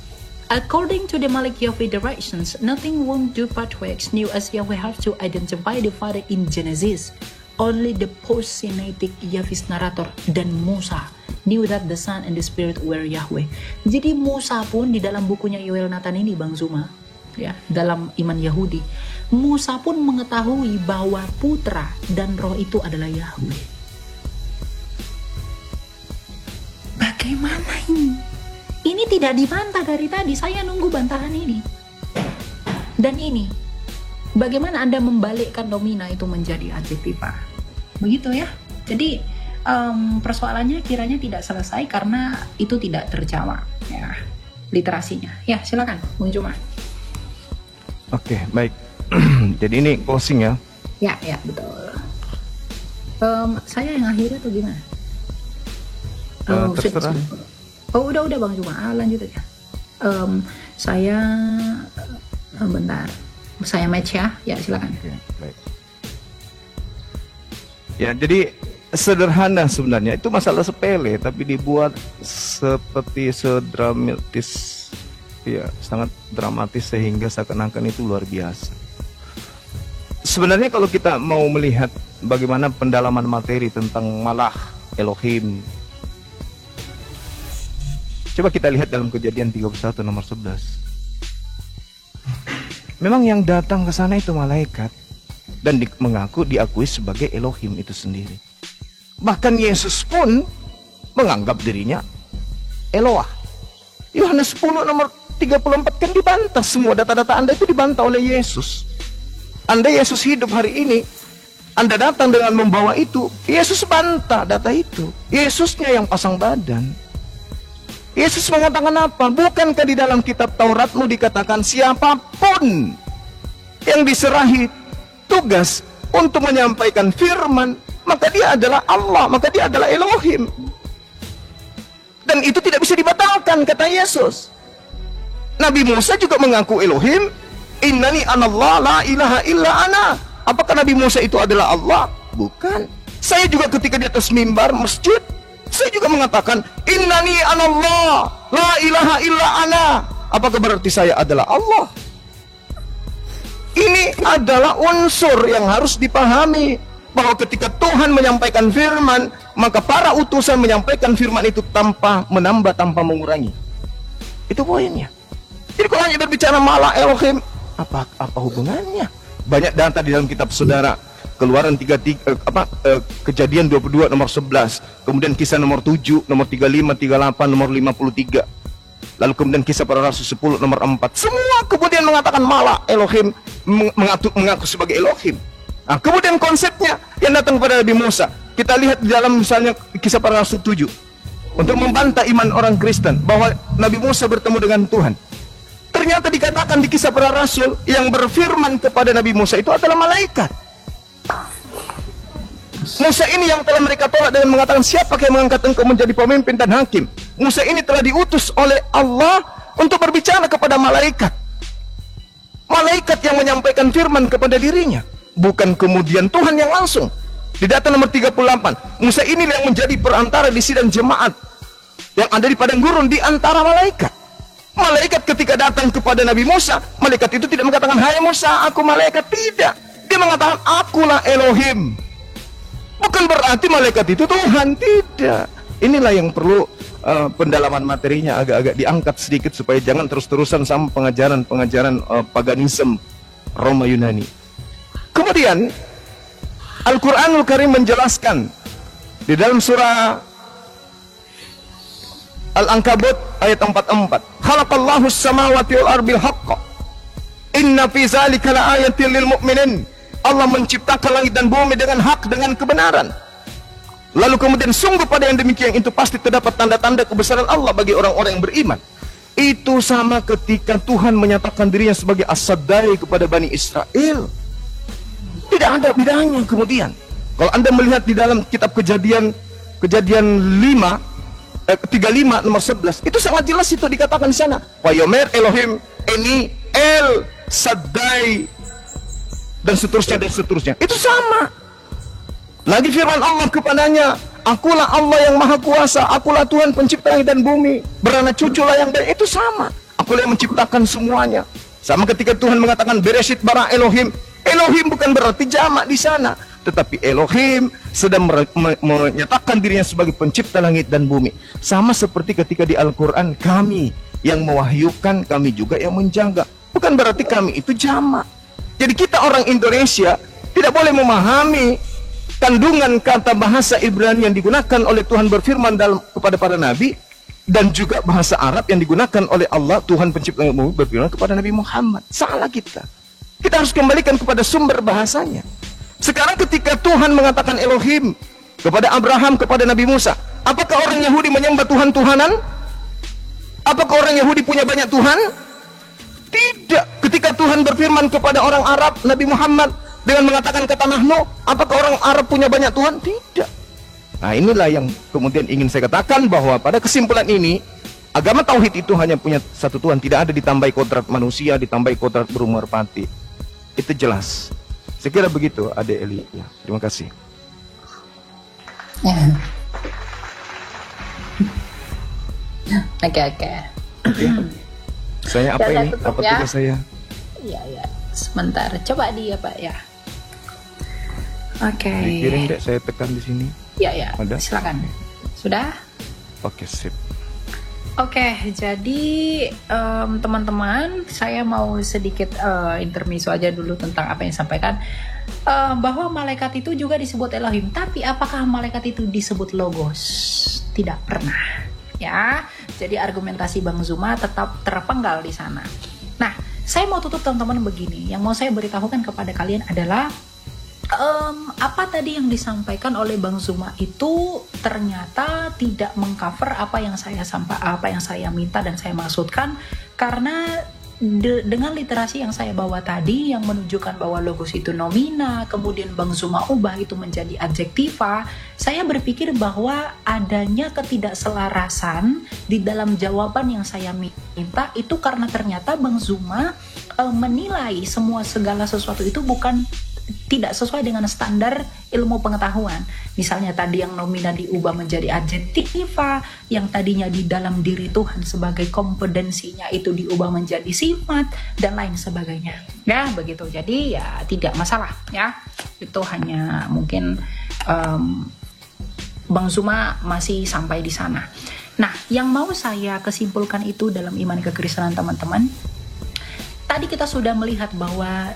According to the Malachi directions, nothing won't do but works new as Yahweh have to identify the Father in Genesis. Only the post-Sinaitic Yahweh's narrator dan Musa knew that the Son and the Spirit were Yahweh. Jadi Musa pun di dalam bukunya Yoel Nathan ini, Bang Zuma, ya, dalam iman Yahudi, Musa pun mengetahui bahwa putra dan roh itu adalah Yahweh. Bagaimana ini? Ini tidak dibantah dari tadi, saya nunggu bantahan ini. Dan ini, bagaimana Anda membalikkan nomina itu menjadi adjektiva? Begitu ya. Jadi persoalannya kiranya tidak selesai karena itu tidak terjawab ya, literasinya. Ya, silakan Bung Zuma. Oke, baik. Jadi ini closing ya? Ya, betul. Saya yang akhirnya atau gimana? Terserah. Oh, udah Bang Zuma, lanjut aja. Saya bentar, saya match ya, silakan. Oke, baik. Ya, jadi sederhana sebenarnya, itu masalah sepele, tapi dibuat seperti sedramatis, ya, sangat dramatis sehingga seakan-akan itu luar biasa. Sebenarnya kalau kita mau melihat bagaimana pendalaman materi tentang Malah Elohim, coba kita lihat dalam Kejadian 31 nomor 11. Memang yang datang ke sana itu malaikat dan diakui sebagai Elohim itu sendiri. Bahkan Yesus pun menganggap dirinya Eloah. Yohanes 10 nomor 34 kan dibantah, semua data-data Anda itu dibantah oleh Yesus. Anda Yesus hidup hari ini, Anda datang dengan membawa itu, Yesus bantah data itu. Yesusnya yang pasang badan. Yesus mengatakan apa? Bukankah di dalam kitab Tauratmu dikatakan siapapun yang diserahi tugas untuk menyampaikan firman, maka dia adalah Allah, maka dia adalah Elohim. Dan itu tidak bisa dibatalkan, kata Yesus. Nabi Musa juga mengaku Elohim. Innani anallah la ilaha illa ana. Apakah Nabi Musa itu adalah Allah? Bukan. Saya juga ketika di atas mimbar masjid, saya juga mengatakan innani anallah la ilaha illa ana. Apakah berarti saya adalah Allah? Ini adalah unsur yang harus dipahami, bahwa ketika Tuhan menyampaikan firman, maka para utusan menyampaikan firman itu tanpa menambah, tanpa mengurangi. Itu poinnya. Jadi kalau hanya berbicara malah Elohim, apa hubungannya? Banyak data di dalam kitab saudara. Keluaran Kejadian 22 nomor 11, kemudian Kisah nomor 7, nomor 35, 38, nomor 53. Lalu kemudian Kisah Para Rasul 10 nomor 4. Semua kemudian mengatakan malah Elohim, mengaku sebagai Elohim. Nah, kemudian konsepnya yang datang kepada Nabi Musa, kita lihat di dalam misalnya Kisah Para Rasul 7, untuk membantah iman orang Kristen bahwa Nabi Musa bertemu dengan Tuhan. Ternyata dikatakan di Kisah Para Rasul, yang berfirman kepada Nabi Musa itu adalah malaikat. Musa ini yang telah mereka tolak dengan mengatakan, siapa yang mengangkat engkau menjadi pemimpin dan hakim? Musa ini telah diutus oleh Allah untuk berbicara kepada malaikat. Malaikat yang menyampaikan firman kepada dirinya, bukan kemudian Tuhan yang langsung. Di data nomor 38, Musa ini yang menjadi perantara di sidang jemaat yang ada di padang gurun di antara malaikat. Malaikat ketika datang kepada Nabi Musa, malaikat itu tidak mengatakan, hai Musa, aku malaikat. Tidak. Dia mengatakan, akulah Elohim. Bukan berarti malaikat itu Tuhan. Tidak. Inilah yang perlu pendalaman materinya agak-agak diangkat sedikit, supaya jangan terus-terusan sama pengajaran-pengajaran paganisme Roma Yunani. Kemudian Al-Quranul Karim menjelaskan di dalam surah Al-Ankabut ayat 44. Khalaqallahu as-samawati wal ardi bil haqq. Inna fi dzalika laayatin lil mu'minin. Allah menciptakan langit dan bumi dengan hak, dengan kebenaran. Lalu kemudian sungguh pada yang demikian itu pasti terdapat tanda-tanda kebesaran Allah bagi orang-orang yang beriman. Itu sama ketika Tuhan menyatakan dirinya sebagai As-Saddai kepada Bani Israel. Tidak ada bedanya kemudian. Kalau Anda melihat di dalam kitab Kejadian 35 nomor 11, itu sangat jelas itu dikatakan di sana. Wa yomer Elohim ini El Saddai, dan seterusnya. Itu sama. Lagi firman Allah kepadanya, akulah Allah yang maha kuasa, akulah Tuhan pencipta langit dan bumi, beranak cuculah yang baik. Itu sama. Akulah yang menciptakan semuanya. Sama ketika Tuhan mengatakan Bereshit bara Elohim. Elohim bukan berarti jamak di sana, tetapi Elohim sedang menyatakan dirinya sebagai pencipta langit dan bumi. Sama seperti ketika di Al-Quran, kami yang mewahyukan, kami juga yang menjaga. Bukan berarti kami itu jamak. Jadi kita orang Indonesia tidak boleh memahami kandungan kata bahasa Ibrani yang digunakan oleh Tuhan berfirman kepada para nabi, dan juga bahasa Arab yang digunakan oleh Allah, Tuhan pencipta langit dan bumi, berfirman kepada Nabi Muhammad. Salah kita. Kita harus kembalikan kepada sumber bahasanya. Sekarang ketika Tuhan mengatakan Elohim kepada Abraham, kepada Nabi Musa, apakah orang Yahudi menyembah Tuhan-Tuhanan? Apakah orang Yahudi punya banyak Tuhan? Tidak. Ketika Tuhan berfirman kepada orang Arab, Nabi Muhammad dengan mengatakan kata nahnu, apakah orang Arab punya banyak Tuhan? Tidak. Nah, inilah yang kemudian ingin saya katakan, bahwa pada kesimpulan ini, agama Tauhid itu hanya punya satu Tuhan. Tidak ada ditambahi kodrat manusia, ditambahi kodrat burung merpati. Itu jelas. Saya kira begitu, Ade Eli. Ya, terima kasih. Ya. Oke. Saya apa ini? Apa tugas saya? Iya. Sebentar. Coba dia, Pak, ya. Oke. Dikirim deh, saya tekan di sini. Iya. Ada? Silakan. Sudah? Oke, sip. Oke, jadi teman-teman, saya mau sedikit intermezzo aja dulu tentang apa yang disampaikan, bahwa malaikat itu juga disebut Elohim. Tapi apakah malaikat itu disebut Logos? Tidak pernah, ya. Jadi argumentasi Bang Zuma tetap terpenggal di sana. Nah, saya mau tutup teman-teman begini. Yang mau saya beritahukan kepada kalian adalah apa tadi yang disampaikan oleh Bang Zuma itu ternyata tidak mengcover apa yang saya minta dan saya maksudkan, karena dengan literasi yang saya bawa tadi yang menunjukkan bahwa logos itu nomina, kemudian Bang Zuma ubah itu menjadi adjektiva, saya berpikir bahwa adanya ketidakselarasan di dalam jawaban yang saya minta itu karena ternyata Bang Zuma menilai segala sesuatu itu tidak sesuai dengan standar ilmu pengetahuan. Misalnya tadi yang nomina diubah menjadi adjektiva, yang tadinya di dalam diri Tuhan sebagai kompetensinya itu diubah menjadi sifat, dan lain sebagainya. Ya, begitu. Jadi ya tidak masalah ya. Itu hanya mungkin Bang Zuma masih sampai di sana. Nah, yang mau saya kesimpulkan itu dalam iman kekristenan teman-teman. Tadi kita sudah melihat bahwa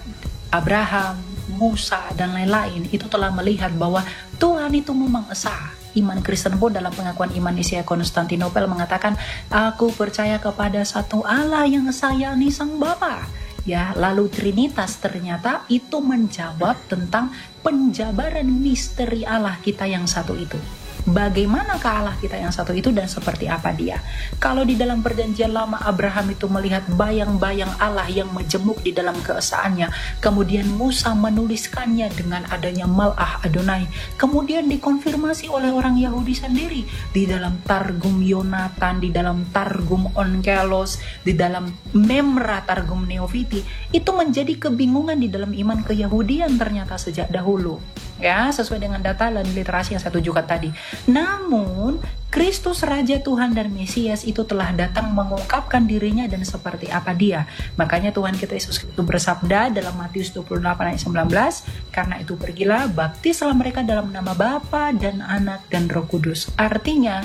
Abraham, Musa, dan lain-lain itu telah melihat bahwa Tuhan itu memang esa. Iman Kristen pun dalam pengakuan iman Isia Konstantinopel mengatakan, aku percaya kepada satu Allah yang esa, yakni Sang Bapa. Ya, lalu Trinitas ternyata itu menjawab tentang penjabaran misteri Allah kita yang satu itu. Bagaimanakah Allah kita yang satu itu dan seperti apa dia? Kalau di dalam perjanjian lama Abraham itu melihat bayang-bayang Allah yang majemuk di dalam keesaannya, kemudian Musa menuliskannya dengan adanya Mal'ah Adonai, kemudian dikonfirmasi oleh orang Yahudi sendiri di dalam Targum Yonatan, di dalam Targum Onkelos, di dalam Memra Targum Neofiti, itu menjadi kebingungan di dalam iman keyahudian ternyata sejak dahulu. Ya, sesuai dengan data dan literasi yang saya tunjukkan tadi. Namun, Kristus Raja Tuhan dan Mesias itu telah datang mengungkapkan dirinya dan seperti apa dia. Makanya Tuhan kita Yesus Kristus bersabda dalam Matius 28 ayat 19, karena itu pergilah, baptislah mereka dalam nama Bapa dan Anak dan Roh Kudus. Artinya,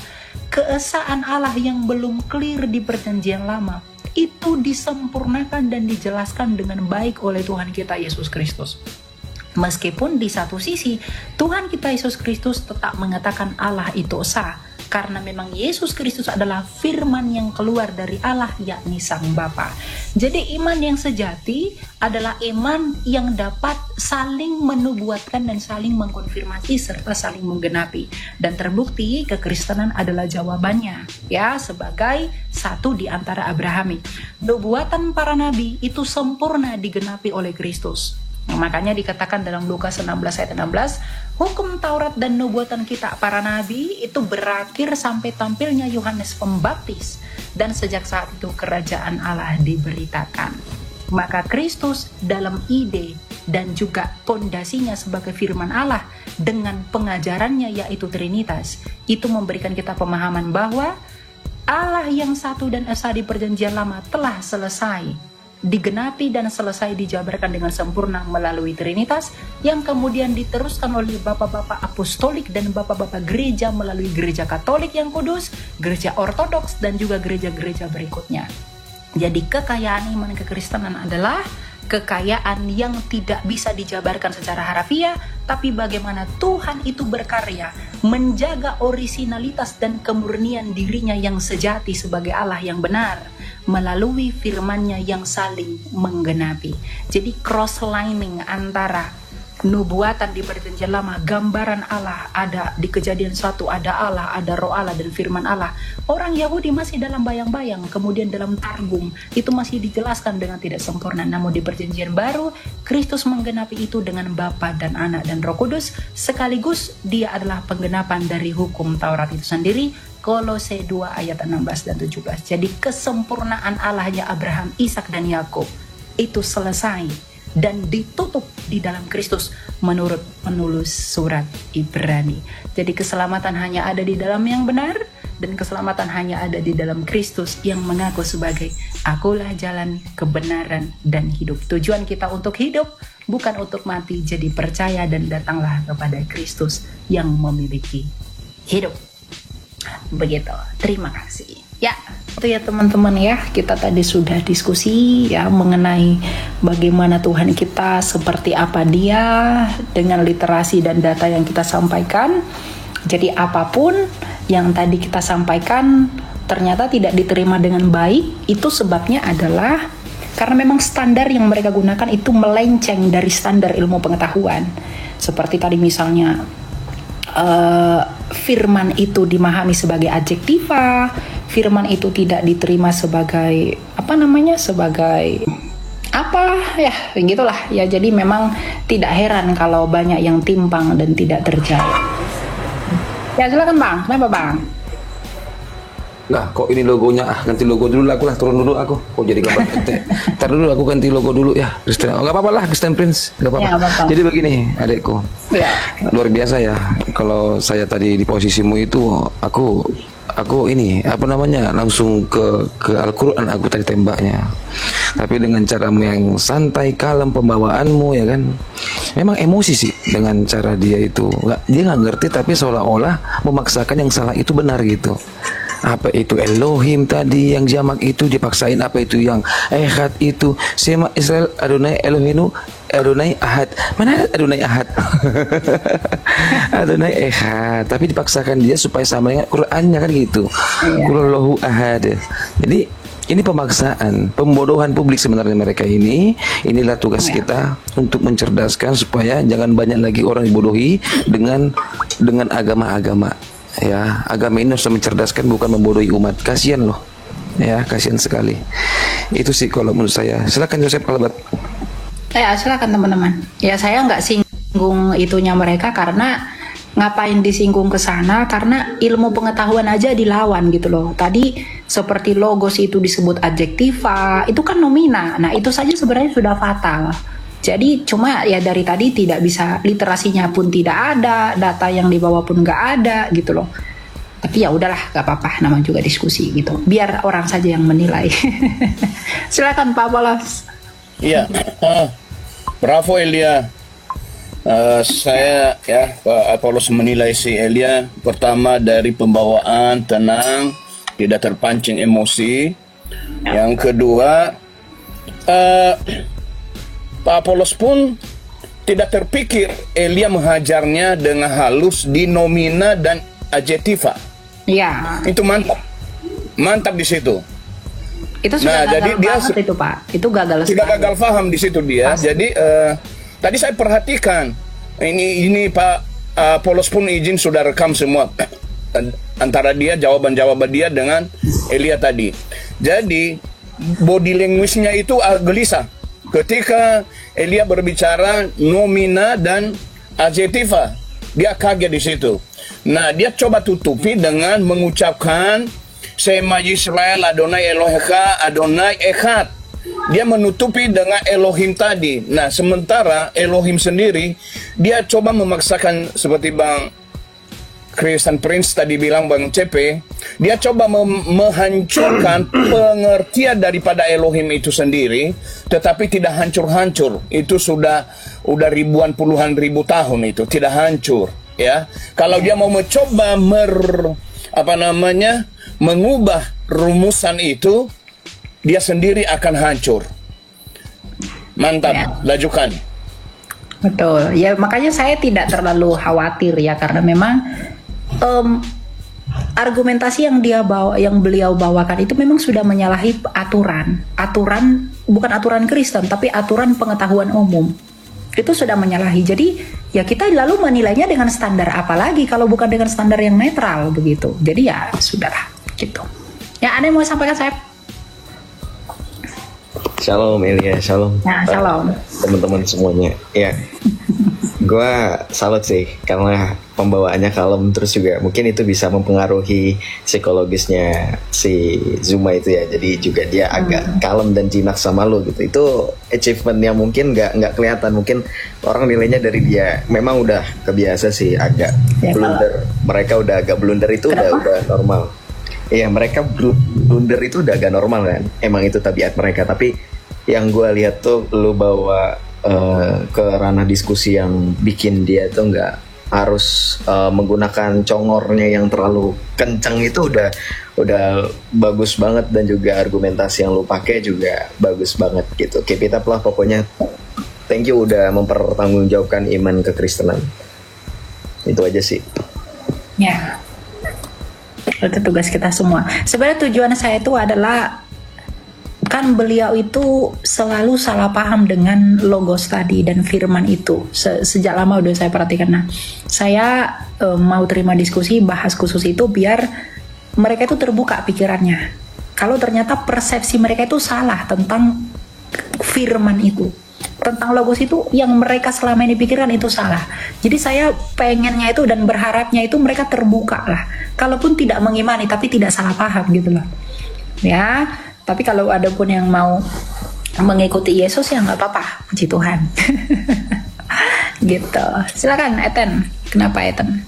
keesaan Allah yang belum clear di perjanjian lama itu disempurnakan dan dijelaskan dengan baik oleh Tuhan kita Yesus Kristus. Meskipun di satu sisi Tuhan kita Yesus Kristus tetap mengatakan Allah itu esa, karena memang Yesus Kristus adalah firman yang keluar dari Allah, yakni Sang Bapa. Jadi iman yang sejati adalah iman yang dapat saling menubuatkan dan saling mengkonfirmasi serta saling menggenapi. Dan terbukti kekristenan adalah jawabannya, ya, sebagai satu di antara Abrahamik. Nubuatan para nabi itu sempurna digenapi oleh Kristus. Makanya dikatakan dalam Lukas 16 ayat 16, hukum Taurat dan nubuatan kita para nabi itu berakhir sampai tampilnya Yohanes Pembaptis, dan sejak saat itu kerajaan Allah diberitakan. Maka Kristus dalam ide dan juga pondasinya sebagai firman Allah dengan pengajarannya yaitu Trinitas, itu memberikan kita pemahaman bahwa Allah yang satu dan esa di perjanjian lama telah selesai digenapi dan selesai dijabarkan dengan sempurna melalui Trinitas, yang kemudian diteruskan oleh bapak-bapak apostolik dan bapak-bapak gereja melalui gereja Katolik yang kudus, gereja Ortodoks, dan juga gereja-gereja berikutnya. Jadi kekayaan iman kekristenan adalah kekayaan yang tidak bisa dijabarkan secara harafiah, tapi bagaimana Tuhan itu berkarya menjaga orisinalitas dan kemurnian dirinya yang sejati sebagai Allah yang benar melalui firman-Nya yang saling menggenapi. Jadi cross-lining antara nubuatan di perjanjian lama, gambaran Allah ada di Kejadian 1, ada Allah, ada Roh Allah dan firman Allah. Orang Yahudi masih dalam bayang-bayang, kemudian dalam Targum itu masih dijelaskan dengan tidak sempurna. Namun di perjanjian baru, Kristus menggenapi itu dengan Bapa dan Anak dan Roh Kudus, sekaligus dia adalah penggenapan dari hukum Taurat itu sendiri. Kolose 2 ayat 16 dan 17. Jadi kesempurnaan Allahnya Abraham, Ishak dan Yakub itu selesai dan ditutup di dalam Kristus menurut penulis surat Ibrani. Jadi keselamatan hanya ada di dalam yang benar, dan keselamatan hanya ada di dalam Kristus yang mengaku sebagai akulah jalan, kebenaran, dan hidup. Tujuan kita untuk hidup bukan untuk mati, jadi percaya dan datanglah kepada Kristus yang memiliki hidup. Begitu, terima kasih. Ya, itu ya teman-teman ya, kita tadi sudah diskusi ya mengenai bagaimana Tuhan kita, seperti apa dia, dengan literasi dan data yang kita sampaikan. Jadi apapun yang tadi kita sampaikan ternyata tidak diterima dengan baik, itu sebabnya adalah Karena memang standar yang mereka gunakan itu melenceng dari standar ilmu pengetahuan. Seperti tadi misalnya firman itu dimahami sebagai adjektiva, firman itu tidak diterima sebagai sebagai apa ya, begitulah ya. Jadi memang tidak heran kalau banyak yang timpang dan tidak terjaya. Ya silakan Bang, kenapa Bang? Nah, kok ini logonya? Ganti logo dulu aku lah, turun dulu aku. Kok jadi gambar gede? Ntar dulu aku ganti logo dulu ya, Kristen. Oh, nggak apa-apa lah, Kristen Prince, nggak apa-apa. Ya, jadi begini, adekku, luar biasa ya. Kalau saya tadi di posisimu itu, aku ini langsung ke Al-Quran aku tadi tembaknya. Tapi dengan caramu yang santai, kalem, pembawaanmu ya kan, memang emosi sih dengan cara dia itu. Dia nggak ngerti tapi seolah-olah memaksakan yang salah itu benar gitu. Apa itu Elohim tadi yang jamak itu dipaksain, apa itu yang Ehad itu Sema Israel Adonai Elohinu Adonai Ahad, mana Adonai Ahad Adonai Ehad, tapi dipaksakan dia supaya sama dengan Qurannya kan gitu. Qul Ahad. Jadi ini pemaksaan, pembodohan publik sebenarnya mereka ini. Inilah tugas kita untuk mencerdaskan supaya jangan banyak lagi orang dibodohi dengan agama-agama. Ya, agama ini harus mencerdaskan, bukan membodohi umat. Kasihan loh, ya kasihan sekali. Itu sih kalau menurut saya. Silakan Joseph Albert. Ya silakan teman-teman. Ya saya nggak singgung itunya mereka, karena ngapain disinggung ke sana, karena ilmu pengetahuan aja dilawan gitu loh. Tadi seperti logos itu disebut adjektiva, itu kan nomina. Nah itu saja sebenarnya sudah fatal. Jadi cuma ya dari tadi tidak bisa, literasinya pun tidak ada, data yang dibawa pun nggak ada gitu loh. Tapi ya udahlah, nggak apa-apa, namanya juga diskusi gitu. Biar orang saja yang menilai. Silakan Pak Polos. Iya, bravo Elia. Saya ya Pak Polos menilai si Elia pertama dari pembawaan tenang, tidak terpancing emosi. Yang kedua, Pak Polos pun tidak terpikir Elia menghajarnya dengan halus di nomina dan adjektiva. Iya. Itu mantap di situ. Itu sudah gagal banget itu Pak. Itu gagal. Tidak gagal paham di situ dia. Pasti. Jadi tadi saya perhatikan ini Pak Polos pun izin sudah rekam semua antara dia jawaban dia dengan Elia tadi. Jadi body language-nya itu gelisah. Ketika Elia berbicara nomina dan adjektiva, dia kaget di situ. Nah, dia coba tutupi dengan mengucapkan Sema Yisrael Adonai Eloheka Adonai Echad. Dia menutupi dengan Elohim tadi. Nah, sementara Elohim sendiri dia coba memaksakan, seperti Bang Kristen Prince tadi bilang, Bang CP, dia coba menghancurkan pengertian daripada Elohim itu sendiri, tetapi tidak hancur-hancur. Itu sudah ribuan puluhan ribu tahun itu tidak hancur, ya. Kalau dia mau mencoba mengubah rumusan itu, dia sendiri akan hancur. Mantap, ya. Lajukan. Betul, ya makanya saya tidak terlalu khawatir ya, karena memang argumentasi yang beliau bawakan itu memang sudah menyalahi aturan bukan aturan Kristen tapi aturan pengetahuan umum. Itu sudah menyalahi. Jadi ya kita lalu menilainya dengan standar apa lagi kalau bukan dengan standar yang netral begitu. Jadi ya sudahlah gitu. Ya, ada yang mau sampaikan saya? Shalom Elia, shalom. Nah, shalom. Teman-teman semuanya. Ya, gue salut sih karena pembawaannya kalem, terus juga mungkin itu bisa mempengaruhi psikologisnya si Zuma itu ya. Jadi juga dia agak kalem dan jinak sama lu gitu. Itu achievement yang mungkin nggak kelihatan. Mungkin orang nilainya dari dia memang udah kebiasa sih agak blunder. Mereka udah agak blunder itu udah normal. Iya, mereka blunder itu udah agak normal kan. Emang itu tabiat mereka. Tapi yang gue lihat tuh lu bawa ke ranah diskusi yang bikin dia tuh nggak harus menggunakan congornya yang terlalu kencang, itu udah bagus banget. Dan juga argumentasi yang lu pakai juga bagus banget gitu. Keep it up lah pokoknya. Thank you udah mempertanggungjawabkan iman kekristenan. Itu aja sih. Ya. Itu tugas kita semua. Sebenarnya tujuan saya itu adalah kan beliau itu selalu salah paham dengan logos tadi dan firman itu. Sejak lama udah saya perhatikan. Nah, saya mau terima diskusi bahas khusus itu biar mereka itu terbuka pikirannya. Kalau ternyata persepsi mereka itu salah tentang firman itu, tentang logos itu, yang mereka selama ini pikirkan itu salah. Jadi saya pengennya itu dan berharapnya itu mereka terbuka lah. Kalaupun tidak mengimani tapi tidak salah paham gitu loh. Ya, tapi kalau ada pun yang mau mengikuti Yesus ya nggak apa-apa, puji Tuhan. Gitu. Silakan Eten. Kenapa Eten?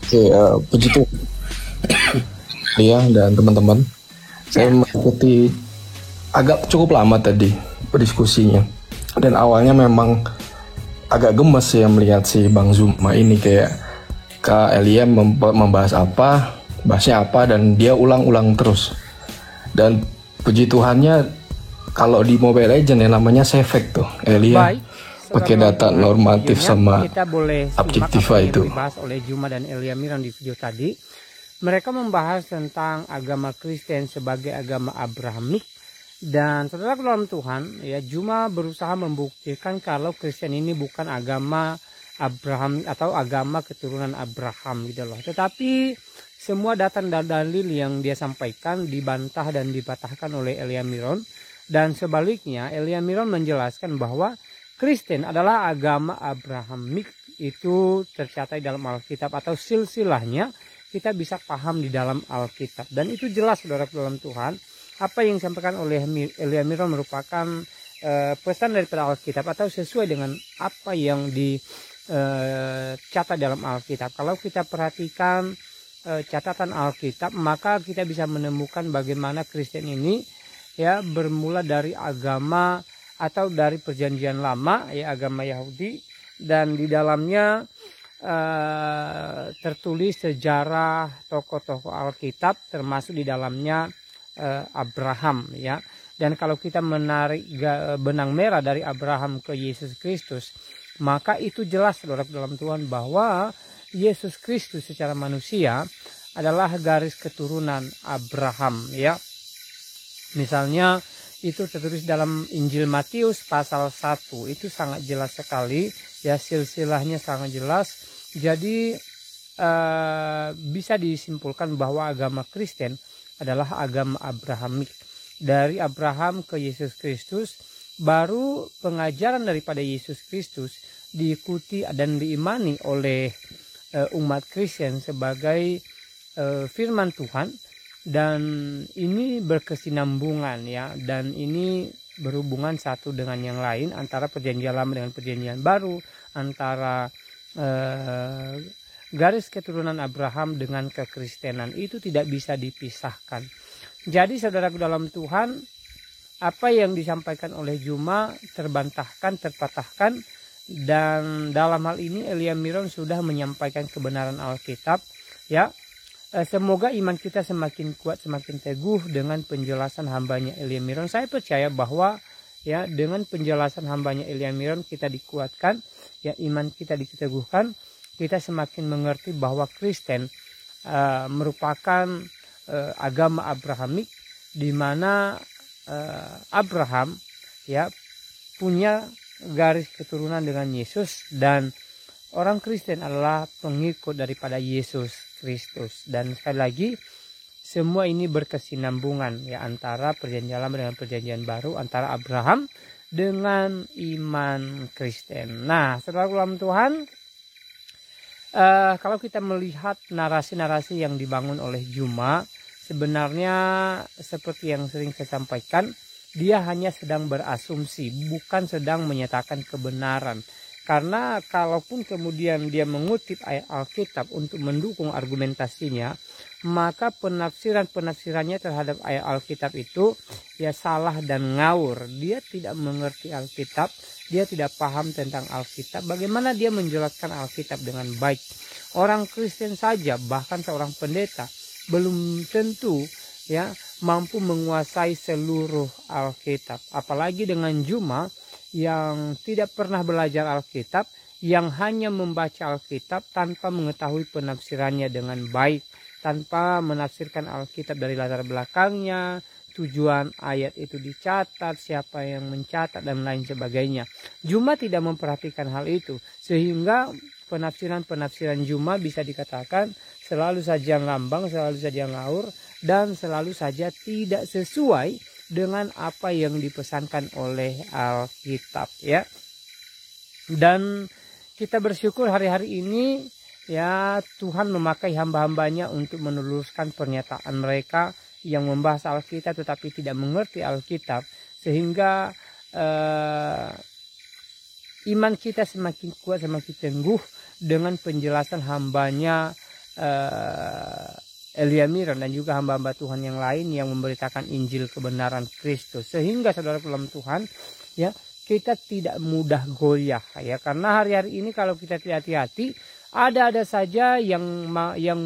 Oke, puji Tuhan. Iya, dan teman-teman, saya mengikuti agak cukup lama tadi berdiskusinya, dan awalnya memang agak gemes ya melihat si Bang Zuma ini, kayak Kak Elia membahas apa, bahasnya apa, dan dia ulang-ulang terus. Dan puji Tuhannya kalau di Mobile Legends yang namanya Sefek tuh, Elia pakai data normatif sama Objectiva itu. Dibahas oleh Zuma dan Elia Miron di video tadi. Mereka membahas tentang agama Kristen sebagai agama Abrahamik, dan saudara dalam Tuhan, ya, Zuma berusaha membuktikan kalau Kristen ini bukan agama Abraham atau agama keturunan Abraham gitu loh. Tetapi semua data dan dalil yang dia sampaikan dibantah dan dipatahkan oleh Elia Miron, dan sebaliknya Elia Miron menjelaskan bahwa Kristen adalah agama Abrahamik. Itu tercatat dalam Alkitab atau silsilahnya kita bisa paham di dalam Alkitab, dan itu jelas saudara dalam Tuhan. Apa yang disampaikan oleh Elia Miron merupakan pesan daripada Alkitab atau sesuai dengan apa yang dicatat dalam Alkitab. Kalau kita perhatikan catatan Alkitab, maka kita bisa menemukan bagaimana Kristen ini ya bermula dari agama atau dari perjanjian lama, ya, agama Yahudi, dan di dalamnya tertulis sejarah tokoh-tokoh Alkitab, termasuk di dalamnya Abraham, ya. Dan kalau kita menarik benang merah dari Abraham ke Yesus Kristus, maka itu jelas saudara dalam Tuhan bahwa Yesus Kristus secara manusia adalah garis keturunan Abraham, ya. Misalnya itu tertulis dalam Injil Matius pasal 1, itu sangat jelas sekali, ya, silsilahnya sangat jelas. Jadi bisa disimpulkan bahwa agama Kristen adalah agama Abrahamik. Dari Abraham ke Yesus Kristus, baru pengajaran daripada Yesus Kristus diikuti dan diimani oleh umat Kristen sebagai firman Tuhan, dan ini berkesinambungan, ya, dan ini berhubungan satu dengan yang lain, antara perjanjian lama dengan perjanjian baru, antara garis keturunan Abraham dengan kekristenan, itu tidak bisa dipisahkan. Jadi saudaraku dalam Tuhan, apa yang disampaikan oleh Zuma terbantahkan, terpatahkan, dan dalam hal ini Elia Miron sudah menyampaikan kebenaran Alkitab, ya. Semoga iman kita semakin kuat, semakin teguh dengan penjelasan hambanya Elia Miron. Saya percaya bahwa, ya, dengan penjelasan hambanya Elia Miron kita dikuatkan, ya, iman kita diteguhkan, kita semakin mengerti bahwa Kristen merupakan agama Abrahamik, di mana Abraham, ya, punya garis keturunan dengan Yesus, dan orang Kristen adalah pengikut daripada Yesus Kristus. Dan sekali lagi, semua ini berkesinambungan, ya, antara perjanjian lama dengan perjanjian baru, antara Abraham dengan iman Kristen. Nah, saudara dalam Tuhan, kalau kita melihat narasi-narasi yang dibangun oleh Zuma, sebenarnya seperti yang sering saya sampaikan, dia hanya sedang berasumsi, bukan sedang menyatakan kebenaran. Karena kalaupun kemudian dia mengutip ayat Alkitab untuk mendukung argumentasinya, maka penafsirannya terhadap ayat Alkitab itu, ya, salah dan ngawur. Dia tidak mengerti Alkitab, dia tidak paham tentang Alkitab. Bagaimana dia menjelaskan Alkitab dengan baik? Orang Kristen saja, bahkan seorang pendeta, belum tentu, ya, mampu menguasai seluruh Alkitab. Apalagi dengan Zuma yang tidak pernah belajar Alkitab, yang hanya membaca Alkitab tanpa mengetahui penafsirannya dengan baik. tanpa menafsirkan Alkitab dari latar belakangnya, tujuan ayat itu dicatat, siapa yang mencatat, dan lain sebagainya. Juma tidak memperhatikan hal itu, sehingga penafsiran Juma bisa dikatakan selalu saja ngambang, selalu saja ngaur, dan selalu saja tidak sesuai dengan apa yang dipesankan oleh Alkitab, ya. Dan kita bersyukur hari-hari ini, ya, Tuhan memakai hamba-hambanya untuk meneluskan pernyataan mereka yang membahas Alkitab tetapi tidak mengerti Alkitab, sehingga iman kita semakin kuat, semakin tangguh dengan penjelasan hambanya Elia Miron dan juga hamba-hamba Tuhan yang lain yang memberitakan Injil kebenaran Kristus, sehingga saudara dalam Tuhan, ya, kita tidak mudah goyah, ya, karena hari-hari ini kalau kita tidak hati-hati ada saja yang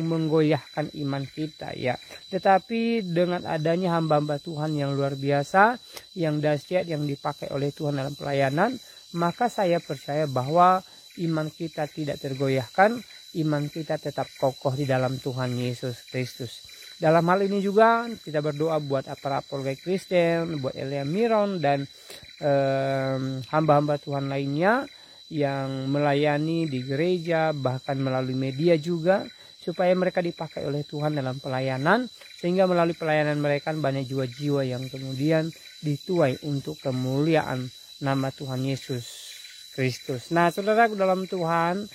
menggoyahkan iman kita, ya. Tetapi dengan adanya hamba-hamba Tuhan yang luar biasa, yang dahsyat, yang dipakai oleh Tuhan dalam pelayanan, maka saya percaya bahwa iman kita tidak tergoyahkan, iman kita tetap kokoh di dalam Tuhan Yesus Kristus. Dalam hal ini juga kita berdoa buat para apologet Kristen, buat Elia Miron dan hamba-hamba Tuhan lainnya yang melayani di gereja, bahkan melalui media juga, supaya mereka dipakai oleh Tuhan dalam pelayanan, sehingga melalui pelayanan mereka banyak jiwa-jiwa yang kemudian dituai untuk kemuliaan nama Tuhan Yesus Kristus. Nah, saudara dalam Tuhan,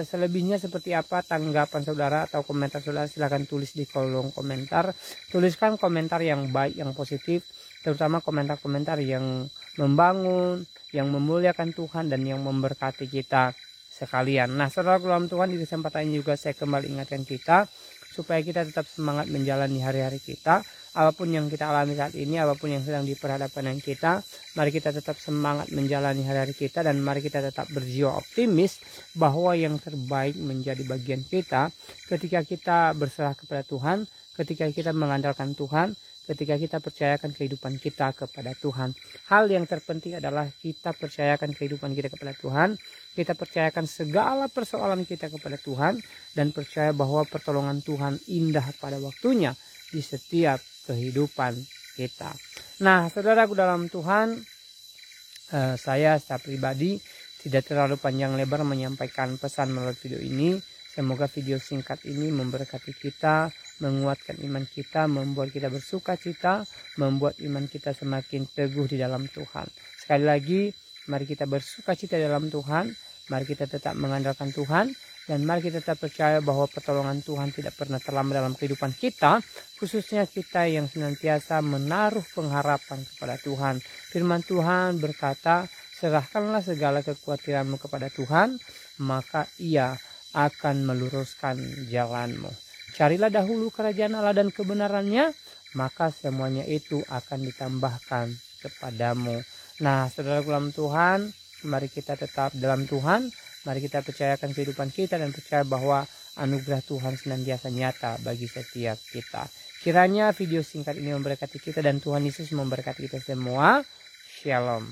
selebihnya seperti apa tanggapan saudara atau komentar saudara, silahkan tulis di kolom komentar. Tuliskan komentar yang baik, yang positif, terutama komentar-komentar yang membangun, yang memuliakan Tuhan, dan yang memberkati kita sekalian. Nah, saudara dalam Tuhan, di kesempatan ini juga saya kembali ingatkan kita supaya kita tetap semangat menjalani hari-hari kita. Apapun yang kita alami saat ini, apapun yang sedang diperhadapkan dengan kita, mari kita tetap semangat menjalani hari-hari kita, dan mari kita tetap berjiwa optimis bahwa yang terbaik menjadi bagian kita ketika kita berserah kepada Tuhan, ketika kita mengandalkan Tuhan, ketika kita percayakan kehidupan kita kepada Tuhan. Hal yang terpenting adalah kita percayakan kehidupan kita kepada Tuhan, kita percayakan segala persoalan kita kepada Tuhan, dan percaya bahwa pertolongan Tuhan indah pada waktunya di setiap kehidupan kita. Nah, saudaraku dalam Tuhan, saya secara pribadi tidak terlalu panjang lebar menyampaikan pesan melalui video ini. Semoga video singkat ini memberkati kita, menguatkan iman kita, membuat kita bersuka cita, membuat iman kita semakin teguh di dalam Tuhan. Sekali lagi, mari kita bersuka cita dalam Tuhan, mari kita tetap mengandalkan Tuhan, dan mari kita tetap percaya bahwa pertolongan Tuhan tidak pernah terlambat dalam kehidupan kita, khususnya kita yang senantiasa menaruh pengharapan kepada Tuhan. Firman Tuhan berkata, serahkanlah segala kekhawatiranmu kepada Tuhan, maka Ia akan meluruskan jalanmu. Carilah dahulu kerajaan Allah dan kebenarannya, maka semuanya itu akan ditambahkan kepadamu. Nah, saudara dalam Tuhan, mari kita tetap dalam Tuhan, mari kita percayakan kehidupan kita dan percaya bahwa anugerah Tuhan senantiasa nyata bagi setiap kita. Kiranya video singkat ini memberkati kita dan Tuhan Yesus memberkati kita semua. Shalom.